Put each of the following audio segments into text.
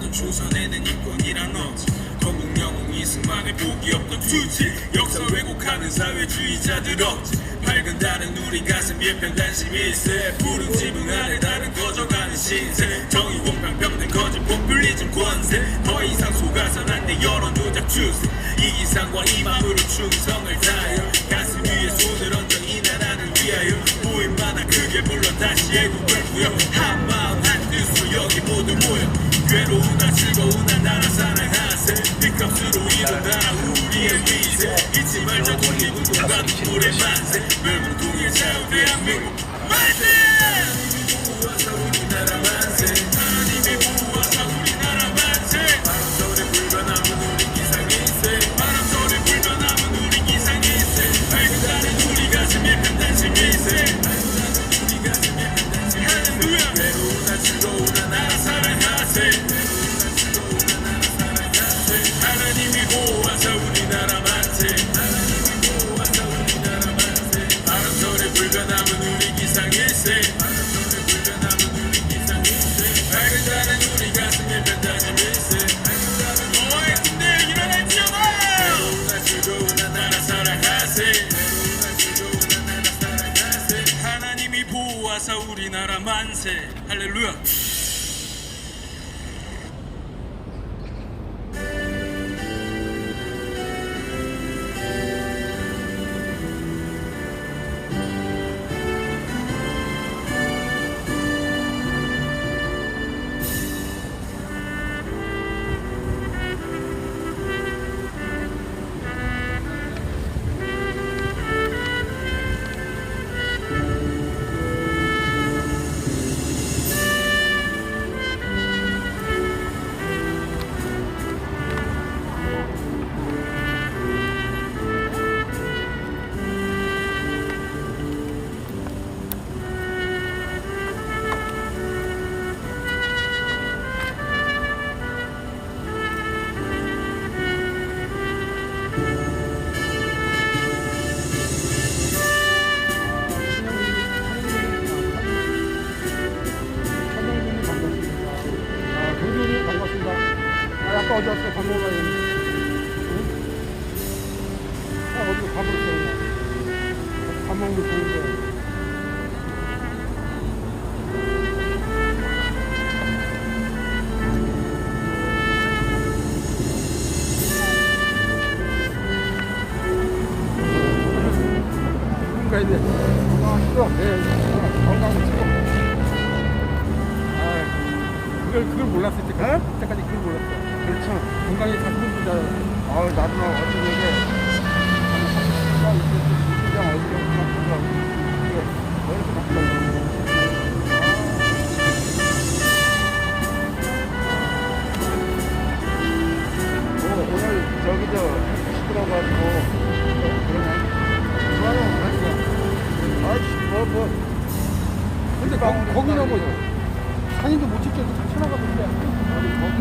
없던 조선에는 인권이란 없지. 건국 영웅이 승만의 복이 없던 투지. 역사 왜곡하는 사회주의자들 없지. 밝은 달은 우리 가슴 일편단심 일세. 푸른 지붕 아래 달은 꺼져가는 신세. 정의 공평 평등 거짓 포퓰리즘 권세. 더 이상 속아선 안돼 여론 조작 추세. 이 이상과 이 마음으로 충성을 다하여 가슴 위에 손을 얹어 이 나라를 위하여 부인마다 크게 불러 다시 애국을 부여. 한 마음 한 뜻으로 여기 모두 모여 괴로우나 즐거우나 나라 사랑하세. 삐값으로 이룬 나라 우리의 위세. 잊지 말자 독립운동가 눈물의 만세. 멸망통일 자유 대한민국 만세. 하나님이 보호하사 우리나라 만세. 하나님이 보호하사 우리나라 만세. 바람소리 불변하면 우리 기상일세. 바람소리 불변하면 우리 기상일세. 밝은 달은 우리 가슴 일편단심 일세. 우리 가슴 일편단심 할렐루야. 괴로우나 즐거우나 나라 사랑하세. 하나님이 보호하사 우리나라 만세. 하나님이 보호하사 우리나라 만세. 바람소리 불변하면 우리 기상일세. 바람소리 불변하면 우리 기상일세. 밝은 달은 우리 가슴 일편단심 일세. 밝은 달은 너의 군대 일어나지어라. 괴로우나 즐거우나 나라 사랑하세. 괴로우나 즐거우나 나라 사랑하세. 하나님이 보호하사 우리나라 만세. 할렐루야. 아까 어디 왔어? 밥 먹어야 되는데. 아, 어디로 가버렸어. 밥 먹는 게 좋은데. 가야 돼. 아, 싫어. 건강을 찍어. 그걸 몰랐을 때까지. 그때까지 그걸 몰랐어. 그렇죠. 건강이 자꾸보다 나도 어떻게 이게 그냥 어디로 가고 어디서 바꾸려고 오늘 저기도 시끄러워가지고 그러네. 좋아요. 아이씨 근데 거기는 뭐 사진도 못 찍게 찾아가던데 어디 거기?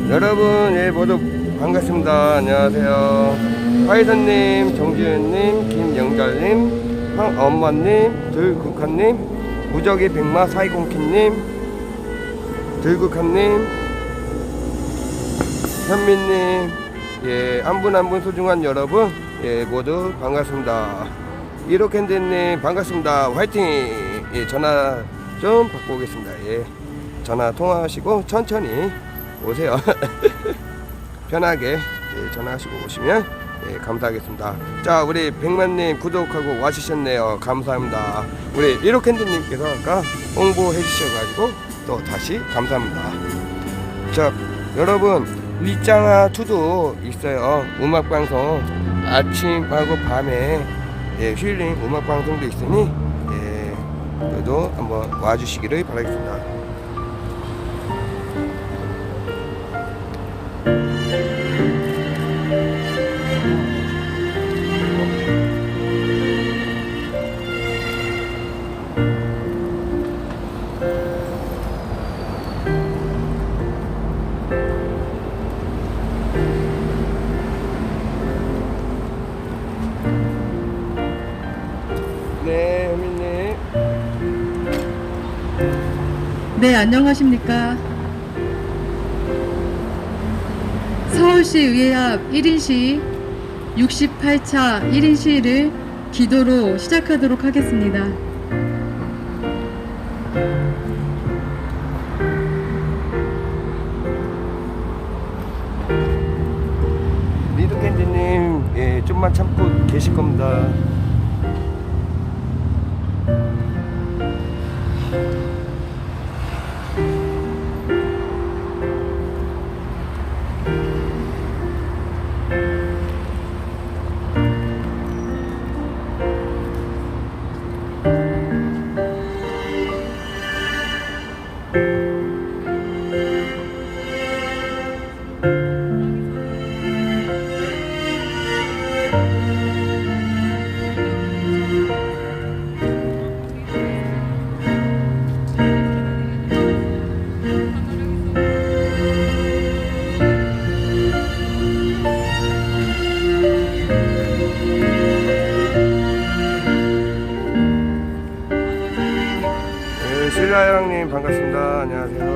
여러분, 예, 모두 반갑습니다. 안녕하세요. 화이선님, 정지윤님, 김영달님, 황엄마님, 들국한님, 무적의 백마 사이공키님, 들국한님, 현민님, 예, 한 분 한 분 소중한 여러분, 예, 모두 반갑습니다. 이로캔디님 반갑습니다. 화이팅! 예, 전화 좀 받고 오겠습니다. 예, 전화 통화하시고 천천히 오세요. 편하게 예, 전화하시고 오시면 예, 감사하겠습니다. 자, 우리 백만님 구독하고 와주셨네요. 감사합니다. 우리 이로캔디님께서 아까 홍보해 주셔가지고 또 다시 감사합니다. 자, 여러분 리짱아 2도 있어요. 음악방송 아침하고 밤에 힐링 음악방송도 있으니 저도 한번 와주시기를 바라겠습니다. 네, 현민님. 네, 안녕하십니까. 서울시 의회 앞 1인 시위 68차 1인 시위를 기도로 시작하도록 하겠습니다. 리드캔디님, 좀만 참고 계실 겁니다. 신라영님 반갑습니다. 안녕하세요.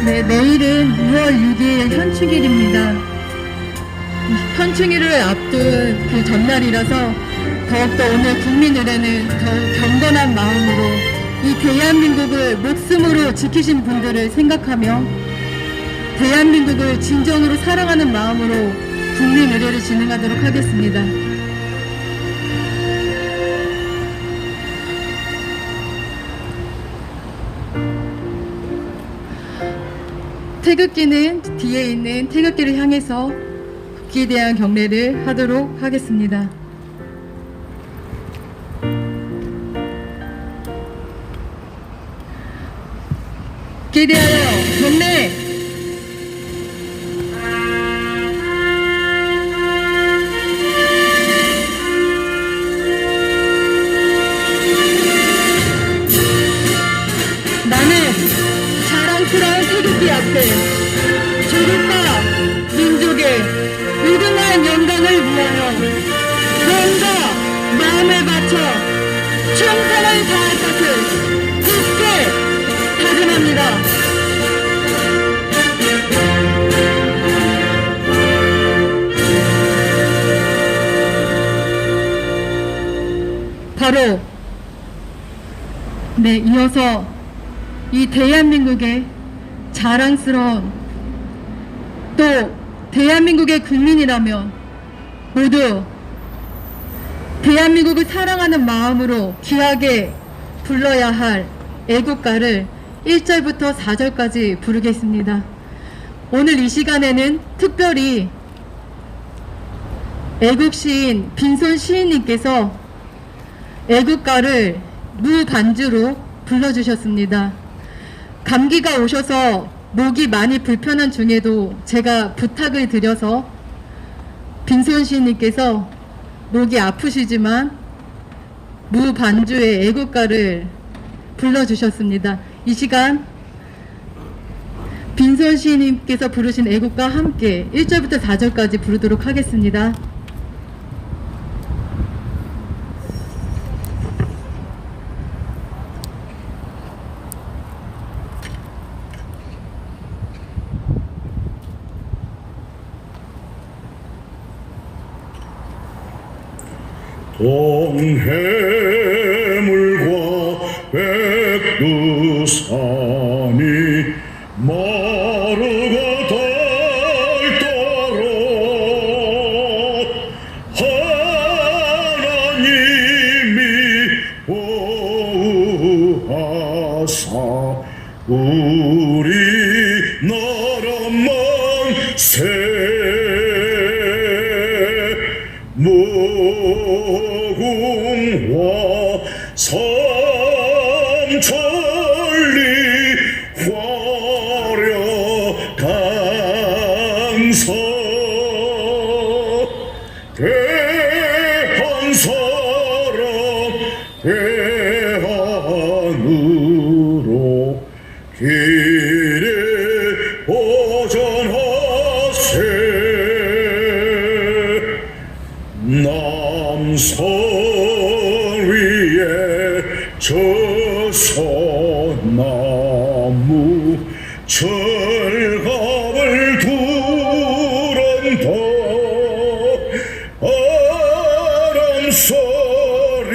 네, 내일은 6월 6일 현충일입니다. 현충일을 앞둔 그 전날이라서 더욱더 오늘 국민의례는 더욱 경건한 마음으로 이 대한민국을 목숨으로 지키신 분들을 생각하며 대한민국을 진정으로 사랑하는 마음으로 국민의례를 진행하도록 하겠습니다. 태극기는 뒤에 있는 태극기를 향해서 국기에 대한 경례를 하도록 하겠습니다. 국기에 대하여 경례! 나는 자랑스러운 태극기 앞에 조국과 민족의 무궁한 영광을 위하여 몸과 마음을 바쳐 충성을 다할 것을 굳게 다짐합니다. 바로 이어서 이 대한민국의 자랑스러운 또 대한민국의 국민이라면 모두 대한민국을 사랑하는 마음으로 귀하게 불러야 할 애국가를 1절부터 4절까지 부르겠습니다. 오늘 이 시간에는 특별히 애국시인 빈손 시인님께서 애국가를 무반주로 불러주셨습니다. 감기가 오셔서 목이 많이 불편한 중에도 제가 부탁을 드려서 빈손 시인님께서 목이 아프시지만 무반주의 애국가를 불러주셨습니다. 이 시간 빈손 시인님께서 부르신 애국과 함께 1절부터 4절까지 부르도록 하겠습니다. 동해물과 백두산이 마르고 닳도록 하나님이 보호하사 우리 나라 만세 무궁화 삼천리 화려강서 대한사람 대한으로 길에 보전하세 남선 위에 저서나무 철갑을 두른다 바람소리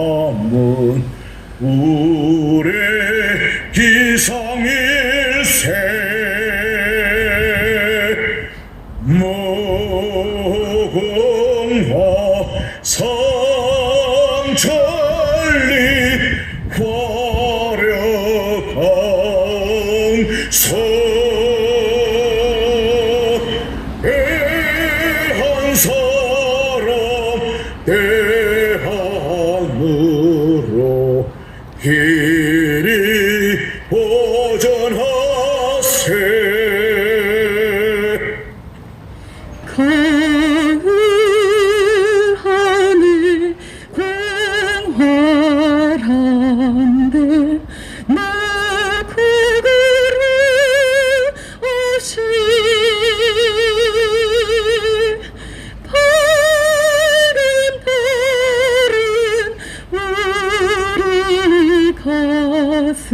불변함은 우레 기상일세 무궁화 삼천리 화려강서 대한사람 대한으로 길이 보전하세 가을 하늘 광활한데 마구구름 없이 파른 별은 우리 가슴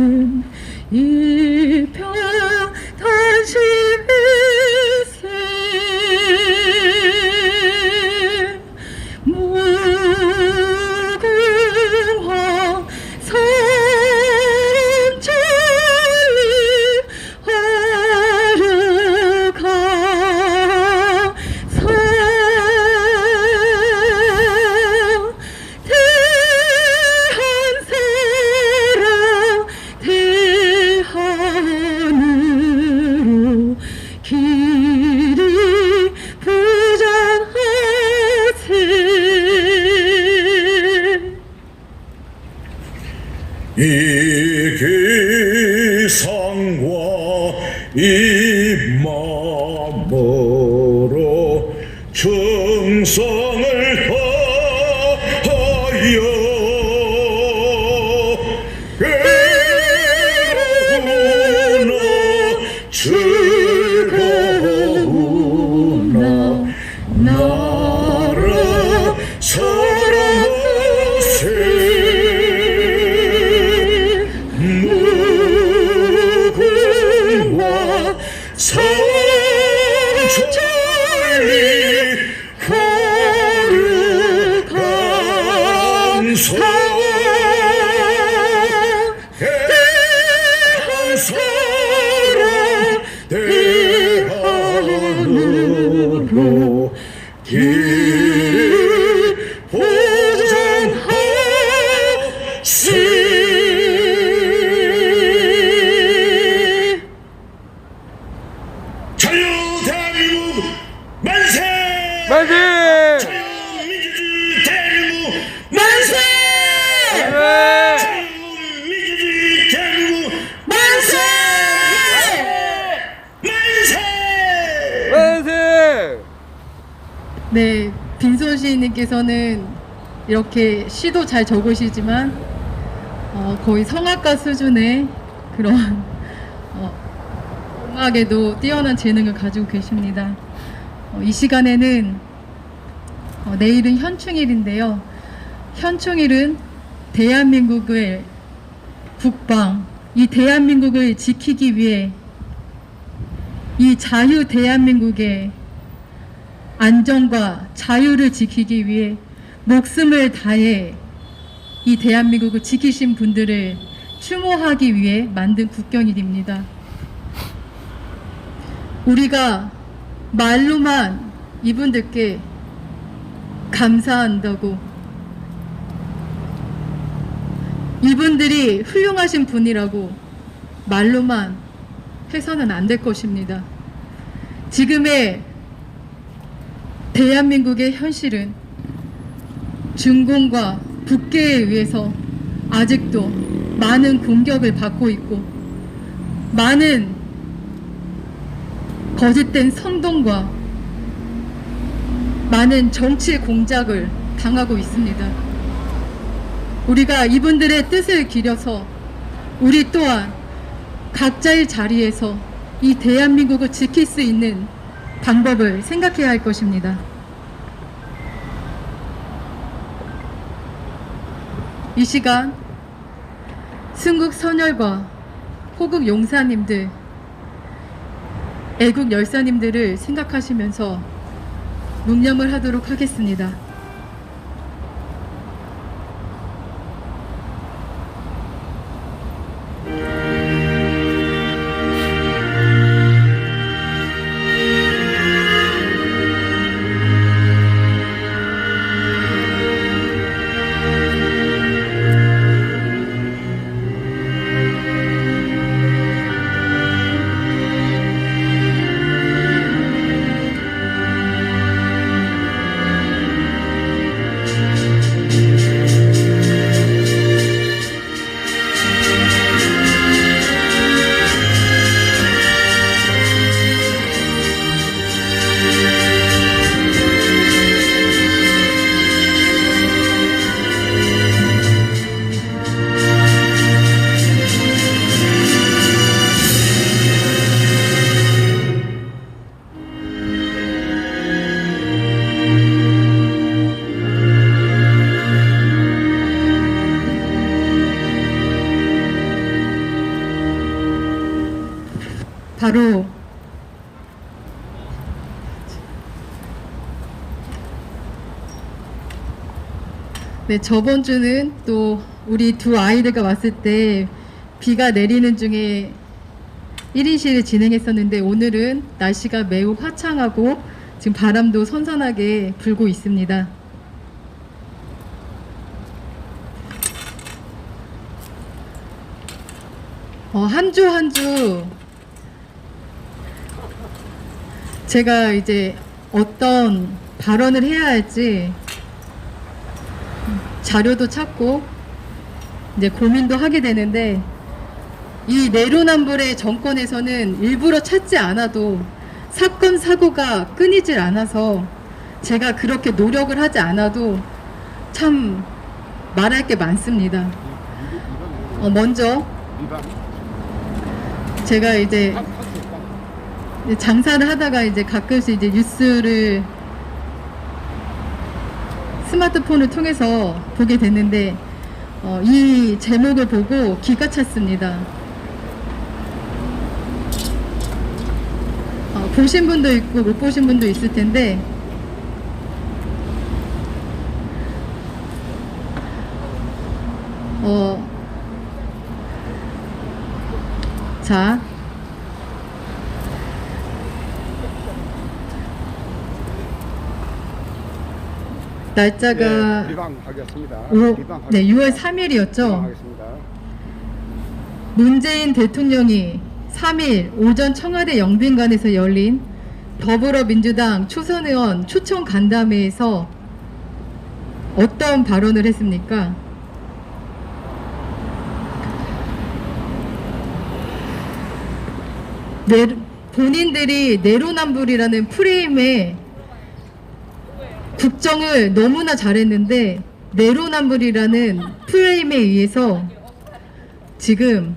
일평단심일세 무궁화 삼천리 화려강서 대한사람 대한으로 길이 부전하세 이 기상과 이 마음으로 충성을 다하여 괴로우나 즐거우나 나라 사랑하세 무궁화 삼천리 화려강서 대한사람 대한으로 길이 보자 이현우 시인님께서는 이렇게 시도 잘 적으시지만 거의 성악가 수준의 그런 음악에도 뛰어난 재능을 가지고 계십니다. 이 시간에는 내일은 현충일인데요. 현충일은 대한민국의 국방, 이 대한민국을 지키기 위해 이 자유 대한민국의 안전과 자유를 지키기 위해 목숨을 다해 이 대한민국을 지키신 분들을 추모하기 위해 만든 국경일입니다. 우리가 말로만 이분들께 감사한다고, 이분들이 훌륭하신 분이라고 말로만 해서는 안 될 것입니다. 지금의 대한민국의 현실은 중공과 북괴에 의해서 아직도 많은 공격을 받고 있고, 많은 거짓된 선동과 많은 정치 공작을 당하고 있습니다. 우리가 이분들의 뜻을 기려서 우리 또한 각자의 자리에서 이 대한민국을 지킬 수 있는 방법을 생각해야 할 것입니다. 이 시간 순국 선열과 호국 용사님들, 애국 열사님들을 생각하시면서 묵념을 하도록 하겠습니다. 바로 저번 주는 또 우리 두 아이들과 왔을 때 비가 내리는 중에 1인실을 진행했었는데, 오늘은 날씨가 매우 화창하고 지금 바람도 선선하게 불고 있습니다. 한 주 한 주 제가 이제 어떤 발언을 해야 할지 자료도 찾고 이제 고민도 하게 되는데, 이 내로남불의 정권에서는 일부러 찾지 않아도 사건 사고가 끊이질 않아서 제가 그렇게 노력을 하지 않아도 참 말할 게 많습니다. 먼저 제가 이제 장사를 하다가 이제 가끔씩 이제 뉴스를 스마트폰을 통해서 보게 됐는데, 이 제목을 보고 기가 찼습니다. 보신 분도 있고 못 보신 분도 있을 텐데, 자, 날짜가 비방하겠습니다. 6월 3일이었죠. 비방하겠습니다. 문재인 대통령이 3일 오전 청와대 영빈관에서 열린 더불어민주당 초선 의원 초청 간담회에서 어떤 발언을 했습니까? 본인들이 내로남불이라는 프레임에 국정을 너무나 잘했는데 내로남불이라는 프레임에 의해서 지금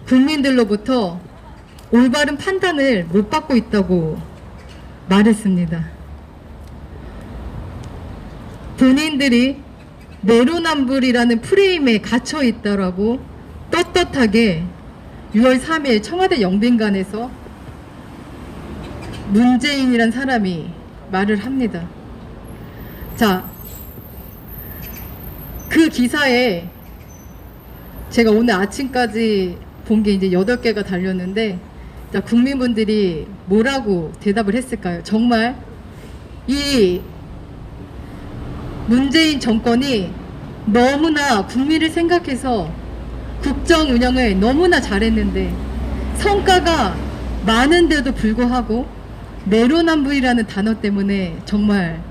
국민들로부터 올바른 판단을 못 받고 있다고 말했습니다. 본인들이 내로남불이라는 프레임에 갇혀 있다라고 떳떳하게 6월 3일 청와대 영빈관에서 문재인이란 사람이 말을 합니다. 자, 그 기사에 제가 오늘 아침까지 본 게 이제 8개가 달렸는데, 자, 국민분들이 뭐라고 대답을 했을까요? 정말 이 문재인 정권이 너무나 국민을 생각해서 국정 운영을 너무나 잘했는데 성과가 많은데도 불구하고 내로남불이라는 단어 때문에 정말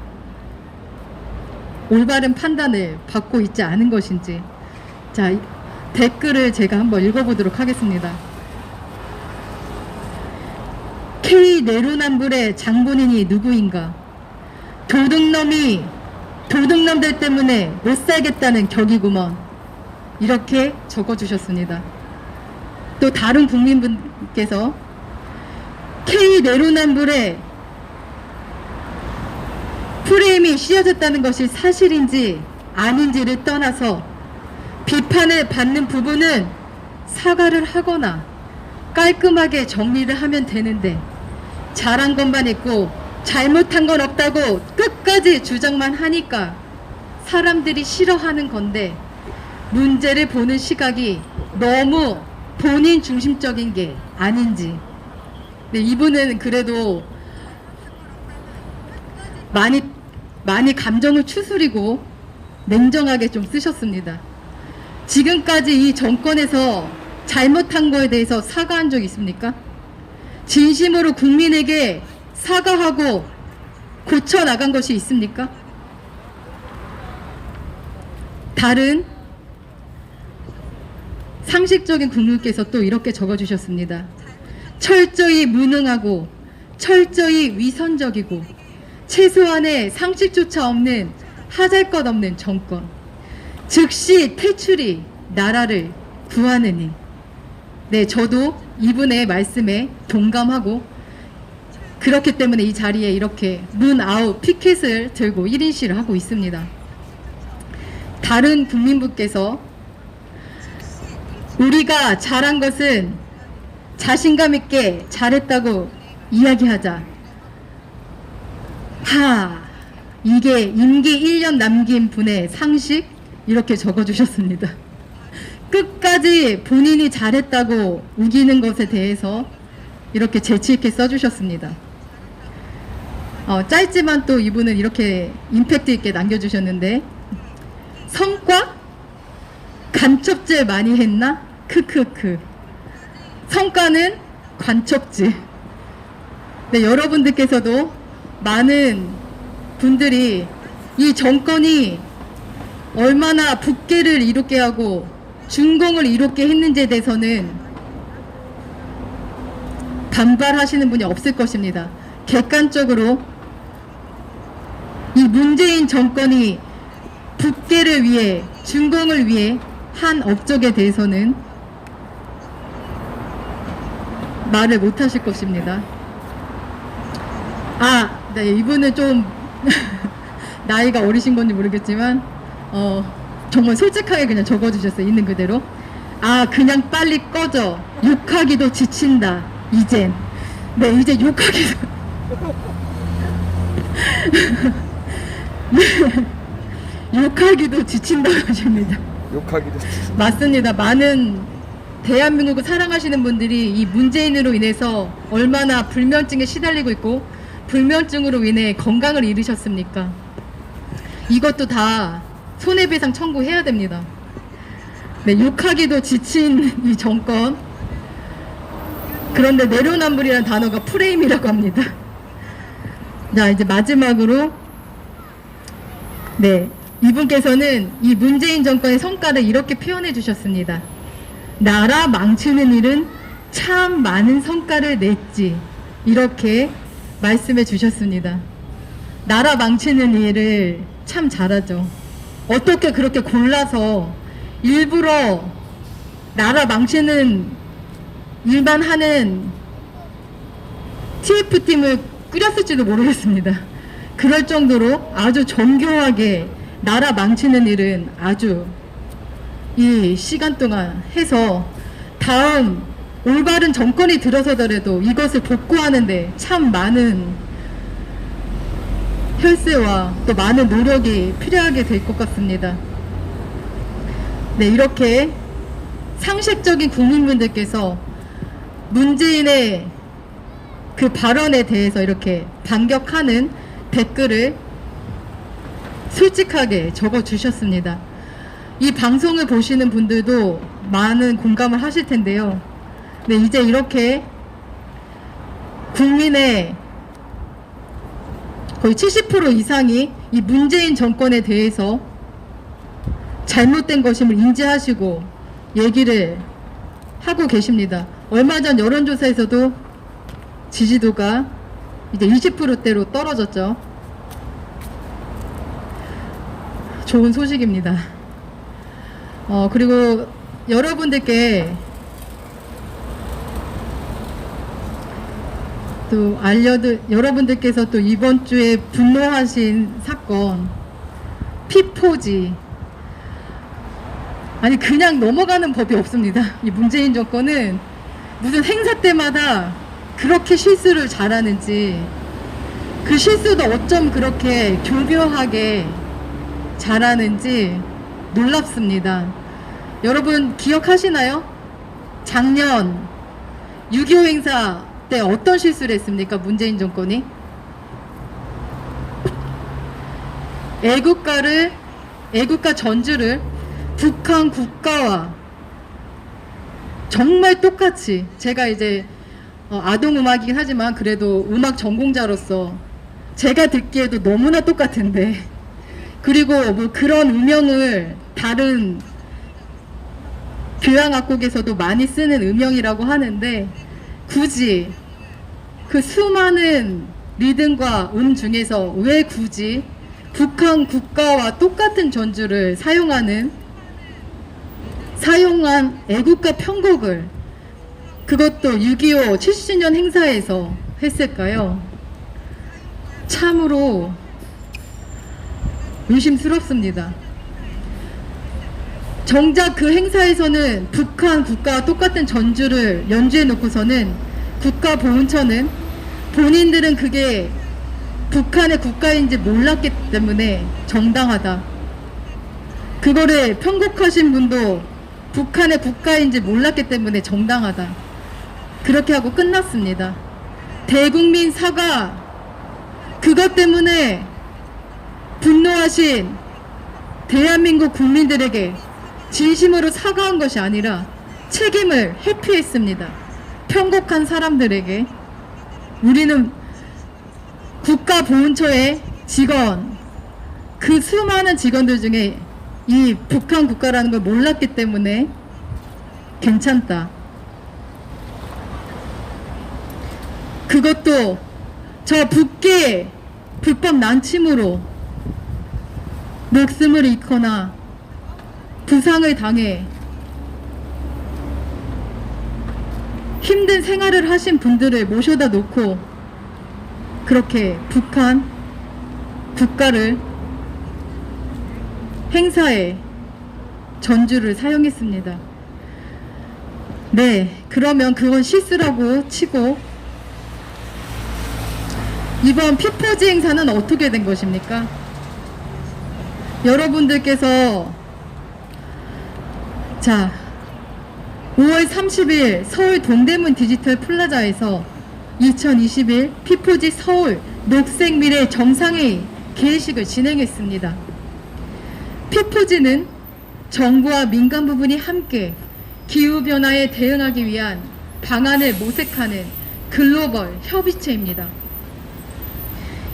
올바른 판단을 받고 있지 않은 것인지, 자, 댓글을 제가 한번 읽어보도록 하겠습니다. K 내로남불의 장본인이 누구인가? 도둑놈이 도둑놈들 때문에 못 살겠다는 격이구먼. 이렇게 적어주셨습니다. 또 다른 국민분께서 K 내로남불의 프레임이 씌워졌다는 것이 사실인지 아닌지를 떠나서 비판을 받는 부분은 사과를 하거나 깔끔하게 정리를 하면 되는데 잘한 것만 있고 잘못한 건 없다고 끝까지 주장만 하니까 사람들이 싫어하는 건데 문제를 보는 시각이 너무 본인 중심적인 게 아닌지. 네, 이분은 그래도 많이 감정을 추스리고 냉정하게 좀 쓰셨습니다. 지금까지 이 정권에서 잘못한 거에 대해서 사과한 적 있습니까? 진심으로 국민에게 사과하고 고쳐나간 것이 있습니까? 다른 상식적인 국민께서 또 이렇게 적어주셨습니다. 철저히 무능하고 철저히 위선적이고 최소한의 상식조차 없는 하잘것없는 정권, 즉시 퇴출이 나라를 구하느니. 네, 저도 이분의 말씀에 동감하고 그렇기 때문에 이 자리에 이렇게 문 아웃 피켓을 들고 1인 시를 하고 있습니다. 다른 국민분께서 우리가 잘한 것은 자신감 있게 잘했다고 이야기하자. 이게 임기 1년 남긴 분의 상식? 이렇게 적어주셨습니다. 끝까지 본인이 잘했다고 우기는 것에 대해서 이렇게 재치있게 써주셨습니다. 짧지만 또 이분은 이렇게 임팩트 있게 남겨주셨는데, 성과? 간첩질 많이 했나? 크크크. 성과는 관첩질. 네, 여러분들께서도 많은 분들이 이 정권이 얼마나 북계를 이롭게 하고 준공을 이롭게 했는지에 대해서는 반발하시는 분이 없을 것입니다. 객관적으로 이 문재인 정권이 북계를 위해 준공을 위해 한 업적에 대해서는 말을 못 하실 것입니다. 네, 이분은 좀 나이가 어리신 건지 모르겠지만 정말 솔직하게 그냥 적어주셨어요. 있는 그대로. 그냥 빨리 꺼져. 욕하기도 지친다. 이젠. 네, 이제 욕하기도 욕하기도 지친다고 하십니다. 욕하기도 맞습니다. 많은 대한민국을 사랑하시는 분들이 이 문재인으로 인해서 얼마나 불면증에 시달리고 있고 불면증으로 인해 건강을 잃으셨습니까? 이것도 다 손해배상 청구해야 됩니다. 네, 욕하기도 지친 이 정권. 그런데 내로남불이라는 단어가 프레임이라고 합니다. 자, 이제 마지막으로 네, 이분께서는 이 문재인 정권의 성과를 이렇게 표현해 주셨습니다. 나라 망치는 일은 참 많은 성과를 냈지. 이렇게 말씀해 주셨습니다. 나라 망치는 일을 참 잘하죠. 어떻게 그렇게 골라서 일부러 나라 망치는 일만 하는 TF팀을 꾸렸을지도 모르겠습니다. 그럴 정도로 아주 정교하게 나라 망치는 일은 아주 이 시간 동안 해서 다음 올바른 정권이 들어서더라도 이것을 복구하는데 참 많은 혈세와 또 많은 노력이 필요하게 될 것 같습니다. 네, 이렇게 상식적인 국민분들께서 문재인의 그 발언에 대해서 이렇게 반격하는 댓글을 솔직하게 적어주셨습니다. 이 방송을 보시는 분들도 많은 공감을 하실 텐데요. 네, 이제 이렇게 국민의 거의 70% 이상이 이 문재인 정권에 대해서 잘못된 것임을 인지하시고 얘기를 하고 계십니다. 얼마 전 여론조사에서도 지지도가 이제 20%대로 떨어졌죠. 좋은 소식입니다. 그리고 여러분들께 또 여러분들께서 또 이번 주에 분노하신 사건 피포지, 아니 그냥 넘어가는 법이 없습니다. 이 문재인 정권은 무슨 행사 때마다 그렇게 실수를 잘하는지, 그 실수도 어쩜 그렇게 교묘하게 잘하는지 놀랍습니다. 여러분 기억하시나요? 작년 6.25 행사 때 어떤 실수를 했습니까? 문재인 정권이 애국가 전주를 북한 국가와 정말 똑같이, 제가 이제 아동음악이긴 하지만 그래도 음악 전공자로서 제가 듣기에도 너무나 똑같은데, 그리고 뭐 그런 음영을 다른 교향악곡에서도 많이 쓰는 음영이라고 하는데, 굳이 그 수많은 리듬과 중에서 왜 굳이 북한 국가와 똑같은 전주를 사용한 애국가 편곡을, 그것도 6.25 70주년 행사에서 했을까요? 참으로 의심스럽습니다. 정작 그 행사에서는 북한 국가와 똑같은 전주를 연주해 놓고서는 국가보훈처는 본인들은 그게 북한의 국가인지 몰랐기 때문에 정당하다, 그거를 편곡하신 분도 북한의 국가인지 몰랐기 때문에 정당하다, 그렇게 하고 끝났습니다. 대국민 사과, 그것 때문에 분노하신 대한민국 국민들에게 진심으로 사과한 것이 아니라 책임을 회피했습니다. 편곡한 사람들에게. 우리는 국가보훈처의 직원, 그 수많은 직원들 중에 이 북한 국가라는 걸 몰랐기 때문에 괜찮다. 그것도 저 북계 불법 난침으로 목숨을 잃거나 부상을 당해 힘든 생활을 하신 분들을 모셔다 놓고 그렇게 북한 국가를 행사에 전주를 사용했습니다. 네, 그러면 그건 실수라고 치고 이번 피포지 행사는 어떻게 된 것입니까? 여러분들께서 5월 30일 서울 동대문 디지털 플라자에서 2021 피포지 서울 녹색미래 정상회의 개회식을 진행했습니다. 피포지는 정부와 민간 부분이 함께 기후변화에 대응하기 위한 방안을 모색하는 글로벌 협의체입니다.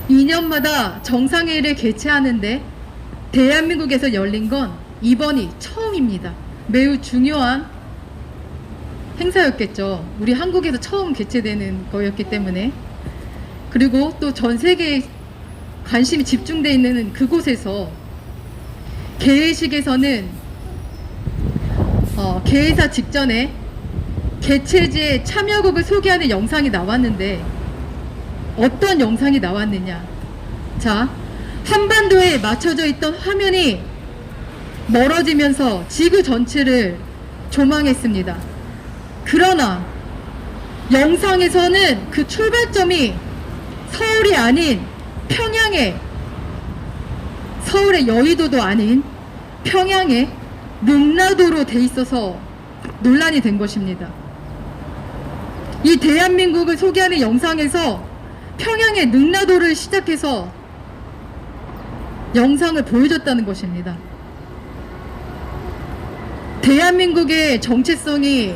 2년마다 정상회의를 개최하는데 대한민국에서 열린 건 이번이 처음입니다. 매우 중요한 행사였겠죠. 우리 한국에서 처음 개최되는 거였기 때문에. 그리고 또 전 세계에 관심이 집중되어 있는 그곳에서 개회식에서는 개회사 직전에 개최지의 참여국을 소개하는 영상이 나왔는데 어떤 영상이 나왔느냐. 자, 한반도에 맞춰져 있던 화면이 멀어지면서 지구 전체를 조망했습니다. 그러나 영상에서는 그 출발점이 서울이 아닌 평양에, 서울의 여의도도 아닌 평양의 능라도로 돼 있어서 논란이 된 것입니다. 이 대한민국을 소개하는 영상에서 평양의 능라도를 시작해서 영상을 보여줬다는 것입니다. 대한민국의 정체성이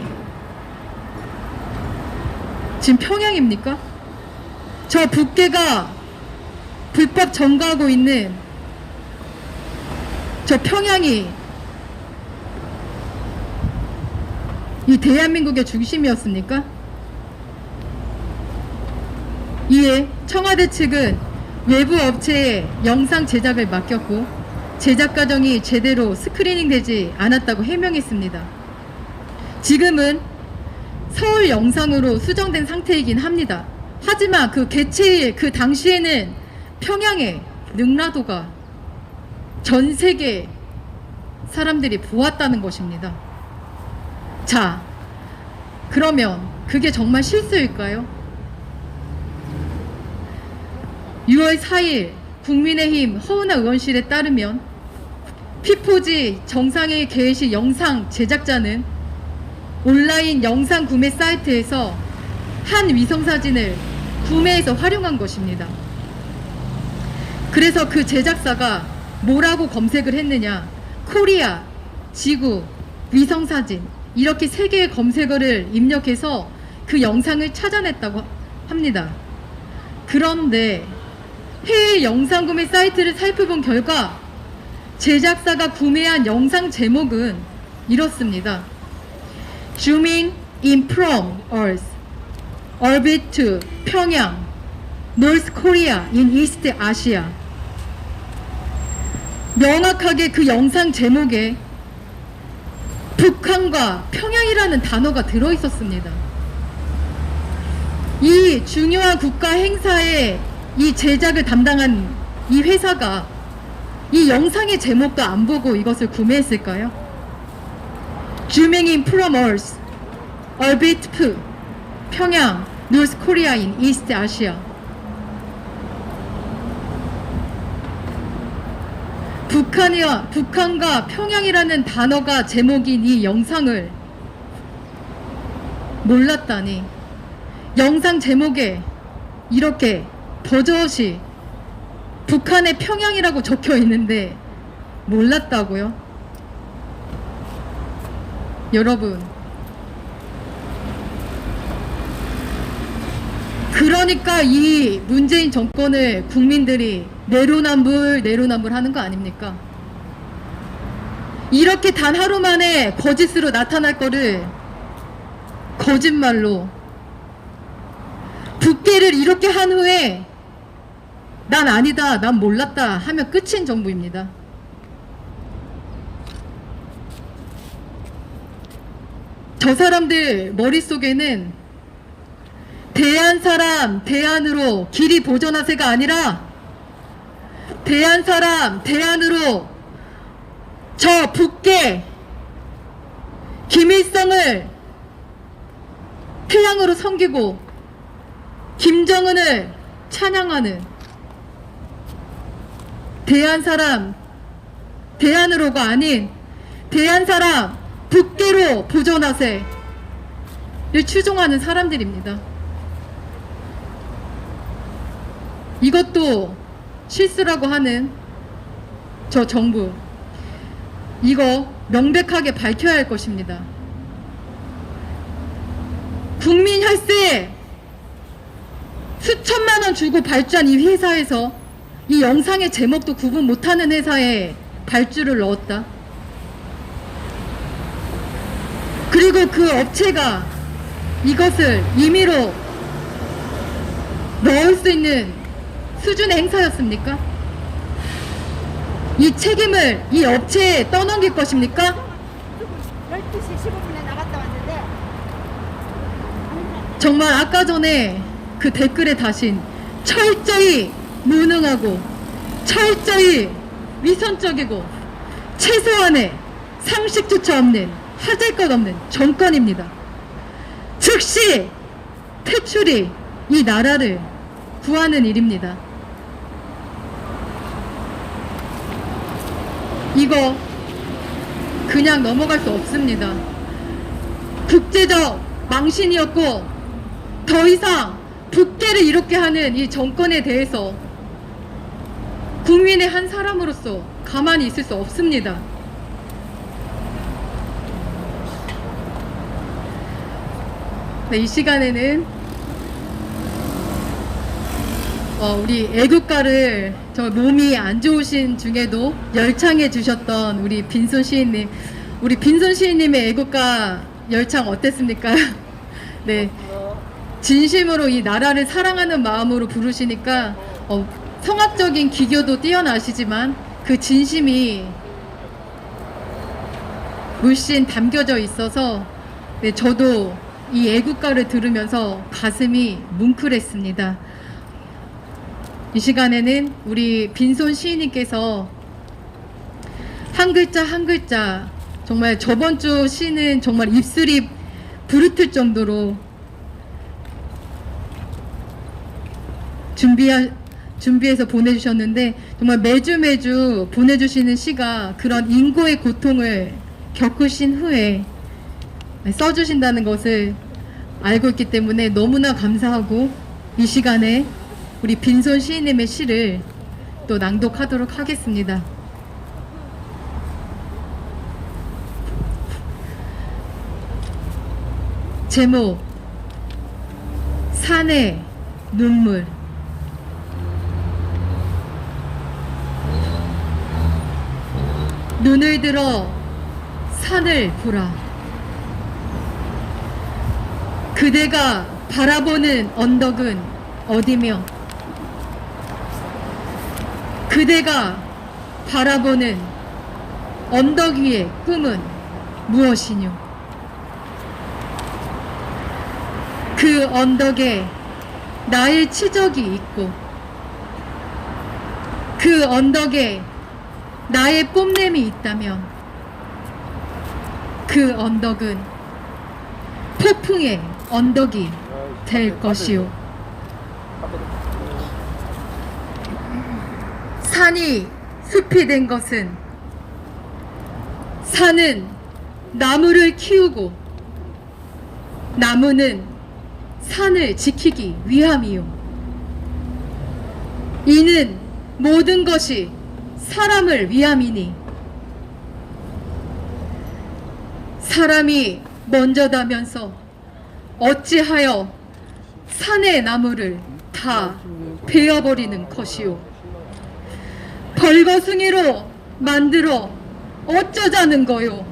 지금 평양입니까? 저 북괴가 불법 점거하고 있는 저 평양이 이 대한민국의 중심이었습니까? 이에 청와대 측은 외부 업체에 영상 제작을 맡겼고 제작 과정이 제대로 스크리닝 되지 않았다고 해명했습니다. 지금은 서울 영상으로 수정된 상태이긴 합니다. 하지만 그 개최일 그 당시에는 평양의 능라도가 전 세계 사람들이 보았다는 것입니다. 자, 그러면 그게 정말 실수일까요? 6월 4일 국민의힘 허은하 의원실에 따르면 피포지 정상회의 개회식 영상 제작자는 온라인 영상 구매 사이트에서 한 위성사진을 구매해서 활용한 것입니다. 그래서 그 제작사가 뭐라고 검색을 했느냐, 코리아, 지구, 위성사진 이렇게 3개의 검색어를 입력해서 그 영상을 찾아냈다고 합니다. 그런데 해외 영상 구매 사이트를 살펴본 결과 제작사가 구매한 영상 제목은 이렇습니다. Zooming in from Earth, Orbit to 평양, North Korea in East Asia. 명확하게 그 영상 제목에 북한과 평양이라는 단어가 들어있었습니다. 이 중요한 국가 행사에 이 제작을 담당한 이 회사가 이 영상의 제목도 안 보고 이것을 구매했을까요? Zooming in from Earth, Orbit to 평양, North Korea in East Asia. 북한과 평양이라는 단어가 제목인 이 영상을 몰랐다니, 영상 제목에 이렇게 버젓이 북한의 평양이라고 적혀 있는데 몰랐다고요? 여러분, 그러니까 이 문재인 정권을 국민들이 내로남불 하는 거 아닙니까? 이렇게 단 하루 만에 거짓으로 나타날 거를 거짓말로, 북괴를 이렇게 한 후에 난 아니다, 난 몰랐다 하면 끝인 정부입니다. 저 사람들 머릿속에는 대한 사람 대안으로 길이 보존하세가 아니라 대한 사람 대안으로 저 북괴 김일성을 태양으로 섬기고 김정은을 찬양하는 대한 사람 대안으로가 아닌 대한 사람 북괴로 보존하세를 추종하는 사람들입니다. 이것도 실수라고 하는 저 정부, 이거 명백하게 밝혀야 할 것입니다. 국민 혈세 수천만 원 주고 발주한 이 회사에서 이 영상의 제목도 구분 못하는 회사에 발주를 넣었다. 그리고 그 업체가 이것을 임의로 넣을 수 있는 수준의 행사였습니까? 이 책임을 이 업체에 떠넘길 것입니까? 12시 15분에 나갔다 왔는데 정말 아까 전에 그 댓글에 다신 철저히 무능하고 철저히 위선적이고 최소한의 상식조차 없는 하질 것 없는 정권입니다. 즉시 퇴출이 이 나라를 구하는 일입니다. 이거 그냥 넘어갈 수 없습니다. 국제적 망신이었고 더 이상 북괴를 이롭게 하는 이 정권에 대해서 국민의 한 사람으로서 가만히 있을 수 없습니다. 네, 이 시간에는 우리 애국가를 저 몸이 안 좋으신 중에도 열창해 주셨던 우리 빈손 시인님, 우리 빈손 시인님의 애국가 열창 어땠습니까? 네, 진심으로 이 나라를 사랑하는 마음으로 부르시니까 성악적인 기교도 뛰어나시지만 그 진심이 물씬 담겨져 있어서 네, 저도 이 애국가를 들으면서 가슴이 뭉클했습니다. 이 시간에는 우리 빈손 시인님께서 한 글자 한 글자 정말 저번 주 시는 정말 입술이 부르틀 정도로 준비해서 보내주셨는데 정말 매주 보내주시는 시가 그런 인고의 고통을 겪으신 후에 써주신다는 것을 알고 있기 때문에 너무나 감사하고 이 시간에 우리 빈손 시인님의 시를 또 낭독하도록 하겠습니다. 제목 산의 눈물. 눈을 들어 산을 보라. 그대가 바라보는 언덕은 어디며 그대가 바라보는 언덕 위의 꿈은 무엇이뇨? 그 언덕에 나의 치적이 있고 그 언덕에 나의 뽐냄이 있다면 그 언덕은 폭풍의 언덕이 될 것이요. 산이 숲이 된 것은 산은 나무를 키우고 나무는 산을 지키기 위함이요. 이는 모든 것이 사람을 위함이니 사람이 먼저다면서 어찌하여 산의 나무를 다 베어버리는 것이요. 벌거숭이로 만들어 어쩌자는 거요.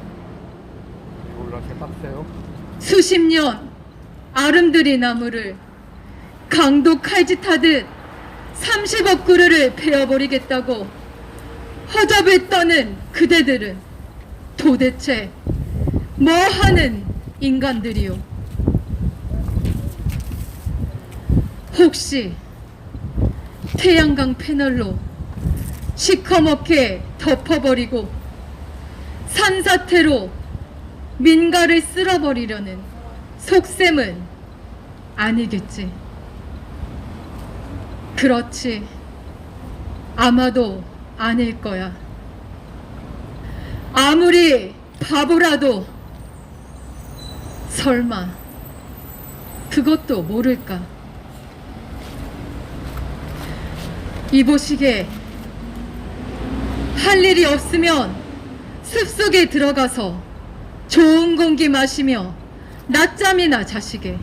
수십 년 아름드리 나무를 강도 칼짓하듯 30억 그루를 베어버리겠다고 허접을 떠는 그대들은 도대체 뭐하는 인간들이요? 혹시 태양광 패널로 시커멓게 덮어버리고 산사태로 민가를 쓸어버리려는 속셈은 아니겠지. 그렇지. 아마도 아닐 거야. 아무리 바보라도 설마 그것도 모를까. 이보시게 할 일이 없으면 숲속에 들어가서 좋은 공기 마시며 낮잠이나 자시게.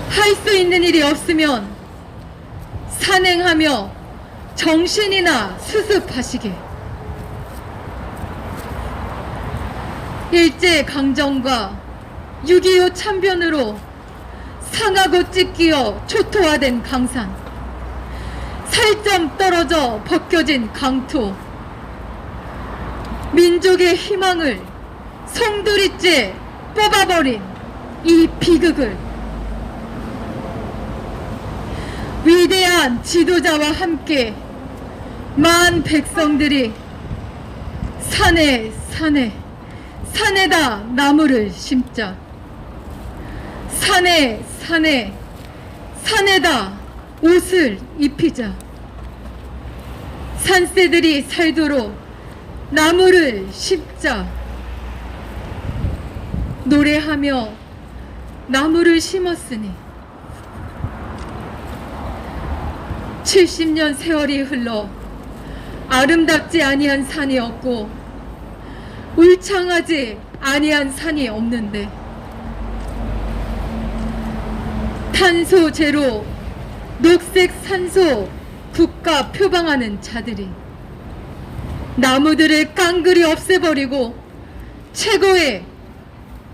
할 수 있는 일이 없으면 산행하며 정신이나 수습하시게. 일제강점과 6.25 참변으로 상하고 찢기어 초토화된 강산, 살점 떨어져 벗겨진 강토, 민족의 희망을 송두리째 뽑아버린 이 비극을 위대한 지도자와 함께 만 백성들이 산에다 나무를 심자. 산에다 옷을 입히자. 산새들이 살도록 나무를 심자. 노래하며 나무를 심었으니 70년 세월이 흘러 아름답지 아니한 산이 없고 울창하지 아니한 산이 없는데, 탄소 제로 녹색 산소 국가 표방하는 자들이 나무들을 깡그리 없애버리고 최고의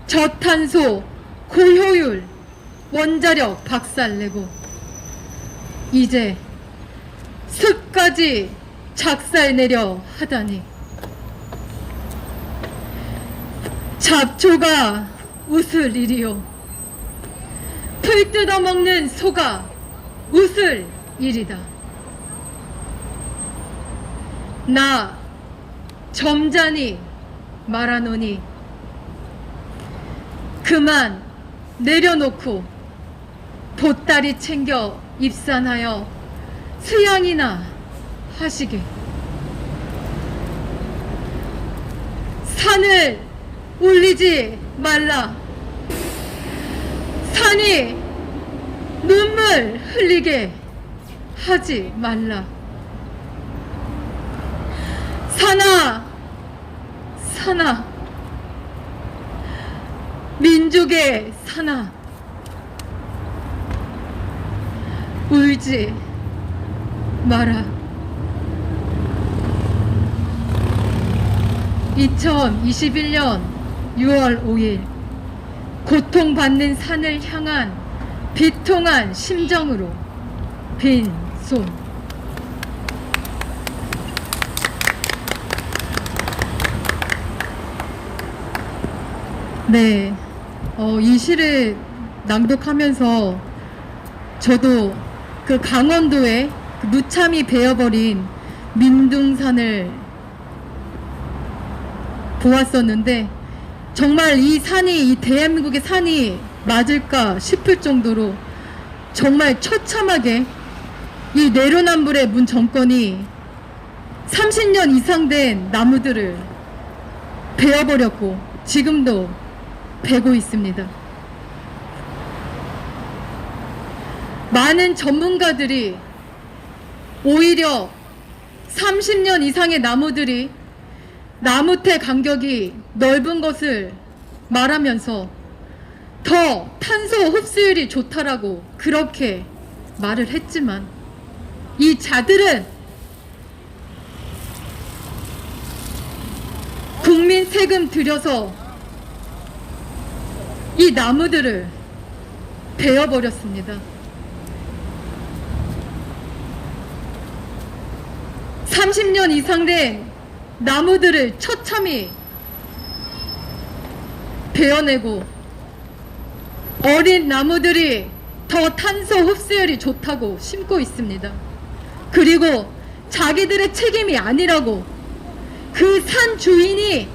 저탄소 고효율 원자력 박살내고 이제 숲까지 작살내려 하다니, 잡초가 웃을 일이요, 풀 뜯어먹는 소가 웃을 일이다. 나 점잖이 말하노니 그만 내려놓고 보따리 챙겨 입산하여 수양이나 하시게. 산을 울리지 말라. 산이 눈물 흘리게 하지 말라. 산아, 민족의 산아, 울지 마라. 2021년 6월 5일 고통받는 산을 향한 비통한 심정으로 빈손. 네, 이 시를 낭독하면서 저도 그 강원도에 그 무참히 베어버린 민둥산을 보았었는데, 정말 이 산이, 이 대한민국의 산이 맞을까 싶을 정도로 정말 처참하게 이 내로남불의 문 정권이 30년 이상 된 나무들을 베어버렸고 지금도 베고 있습니다. 많은 전문가들이 오히려 30년 이상의 나무들이 나무태 간격이 넓은 것을 말하면서 더 탄소 흡수율이 좋다라고 그렇게 말을 했지만, 이 자들은 국민 세금 들여서 이 나무들을 베어버렸습니다. 30년 이상 된 나무들을 처참히 베어내고 어린 나무들이 더 탄소 흡수율이 좋다고 심고 있습니다. 그리고 자기들의 책임이 아니라고 그 산 주인이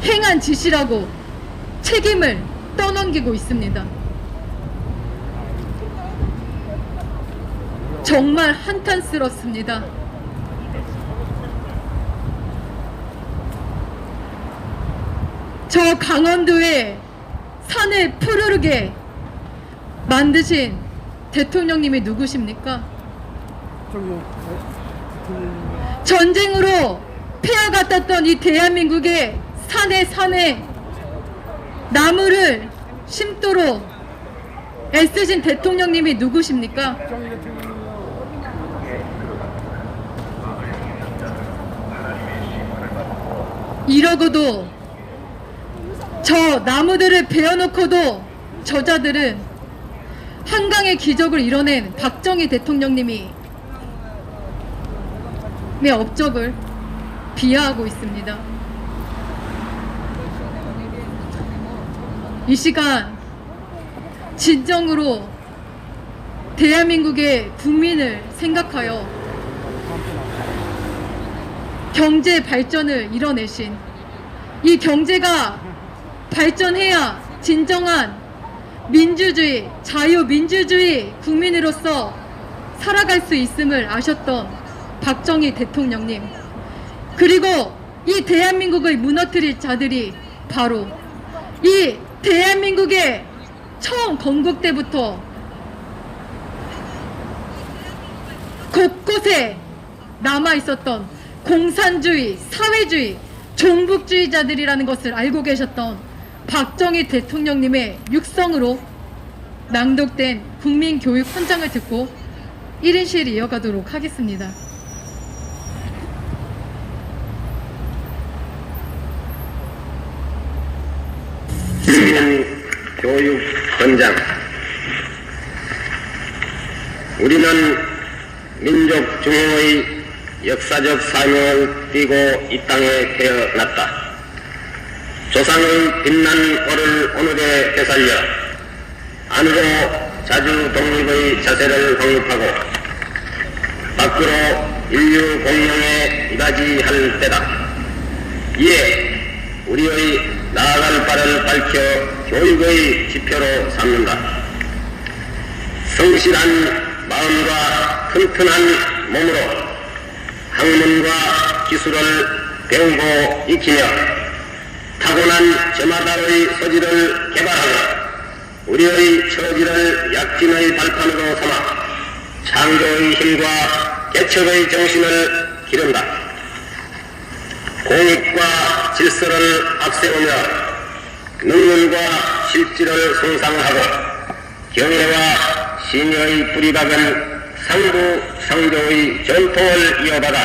행한 짓이라고 책임을 떠넘기고 있습니다. 정말 한탄스럽습니다. 저 강원도에 산을 푸르르게 만드신 대통령님이 누구십니까? 전쟁으로 폐하가 떴던 이 대한민국의 산에 나무를 심도록 애쓰신 대통령님이 누구십니까? 이러고도 저 나무들을 베어놓고도 저자들은 한강의 기적을 이뤄낸 박정희 대통령님이 의 업적을 비하하고 있습니다. 이 시간 진정으로 대한민국의 국민을 생각하여 경제 발전을 이뤄내신, 이 경제가 발전해야 진정한 민주주의, 자유민주주의 국민으로서 살아갈 수 있음을 아셨던 박정희 대통령님, 그리고 이 대한민국을 무너뜨릴 자들이 바로 이 대한민국의 처음 건국 때부터 곳곳에 남아있었던 공산주의, 사회주의, 종북주의자들이라는 것을 알고 계셨던 박정희 대통령님의 육성으로 낭독된 국민교육 헌장을 듣고 1인 시위를 이어가도록 하겠습니다. 교육 헌장. 우리는 민족 중흥의 역사적 사명을 띠고 이 땅에 태어났다. 조상의 빛난 얼을 오늘에 되살려 안으로 자주 독립의 자세를 확립하고 밖으로 인류 공명에 이바지할 때다. 이에 우리의 나아갈 바를 밝혀 교육의 지표로 삼는다. 성실한 마음과 튼튼한 몸으로 학문과 기술을 배우고 익히며 타고난 저마다의 소질을 개발하고 우리의 처지를 약진의 발판으로 삼아 창조의 힘과 개척의 정신을 기른다. 공익과 질서를 앞세우며 능력과 실질을 성상하고 경애와 신의의 뿌리박은 상부상조의 전통을 이어받아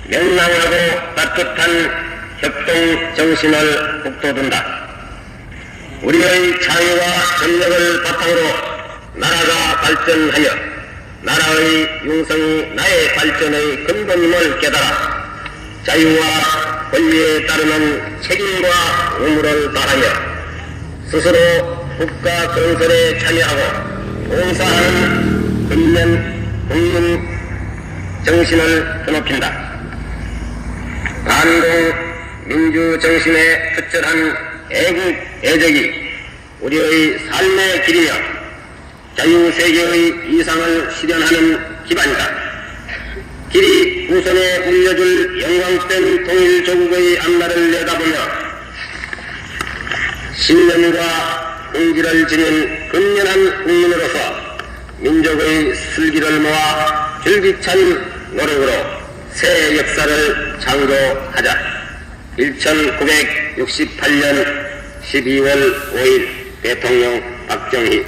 명랑하고 따뜻한 협동 정신을 북돋운다. 우리의 자유와 전력을 바탕으로 나라가 발전하며 나라의 융성이 나의 발전의 근본임을 깨달아 자유와 권리에 따르는 책임과 의무를 다하며 스스로 국가 건설에 참여하고 봉사하는 국민 정신을 드높인다. 반공 민주 정신의 투철한 애국 애적이 우리의 삶의 길이며 자유세계의 이상을 실현하는 기반이다. 길이 우선에 울려줄 영광된 통일조국의 앞날을 내다보며 신념과 긍지를 지닌 근면한 국민으로서 민족의 슬기를 모아 줄기찬 노력으로 새 역사를 창조하자. 1968년 12월 5일 대통령 박정희.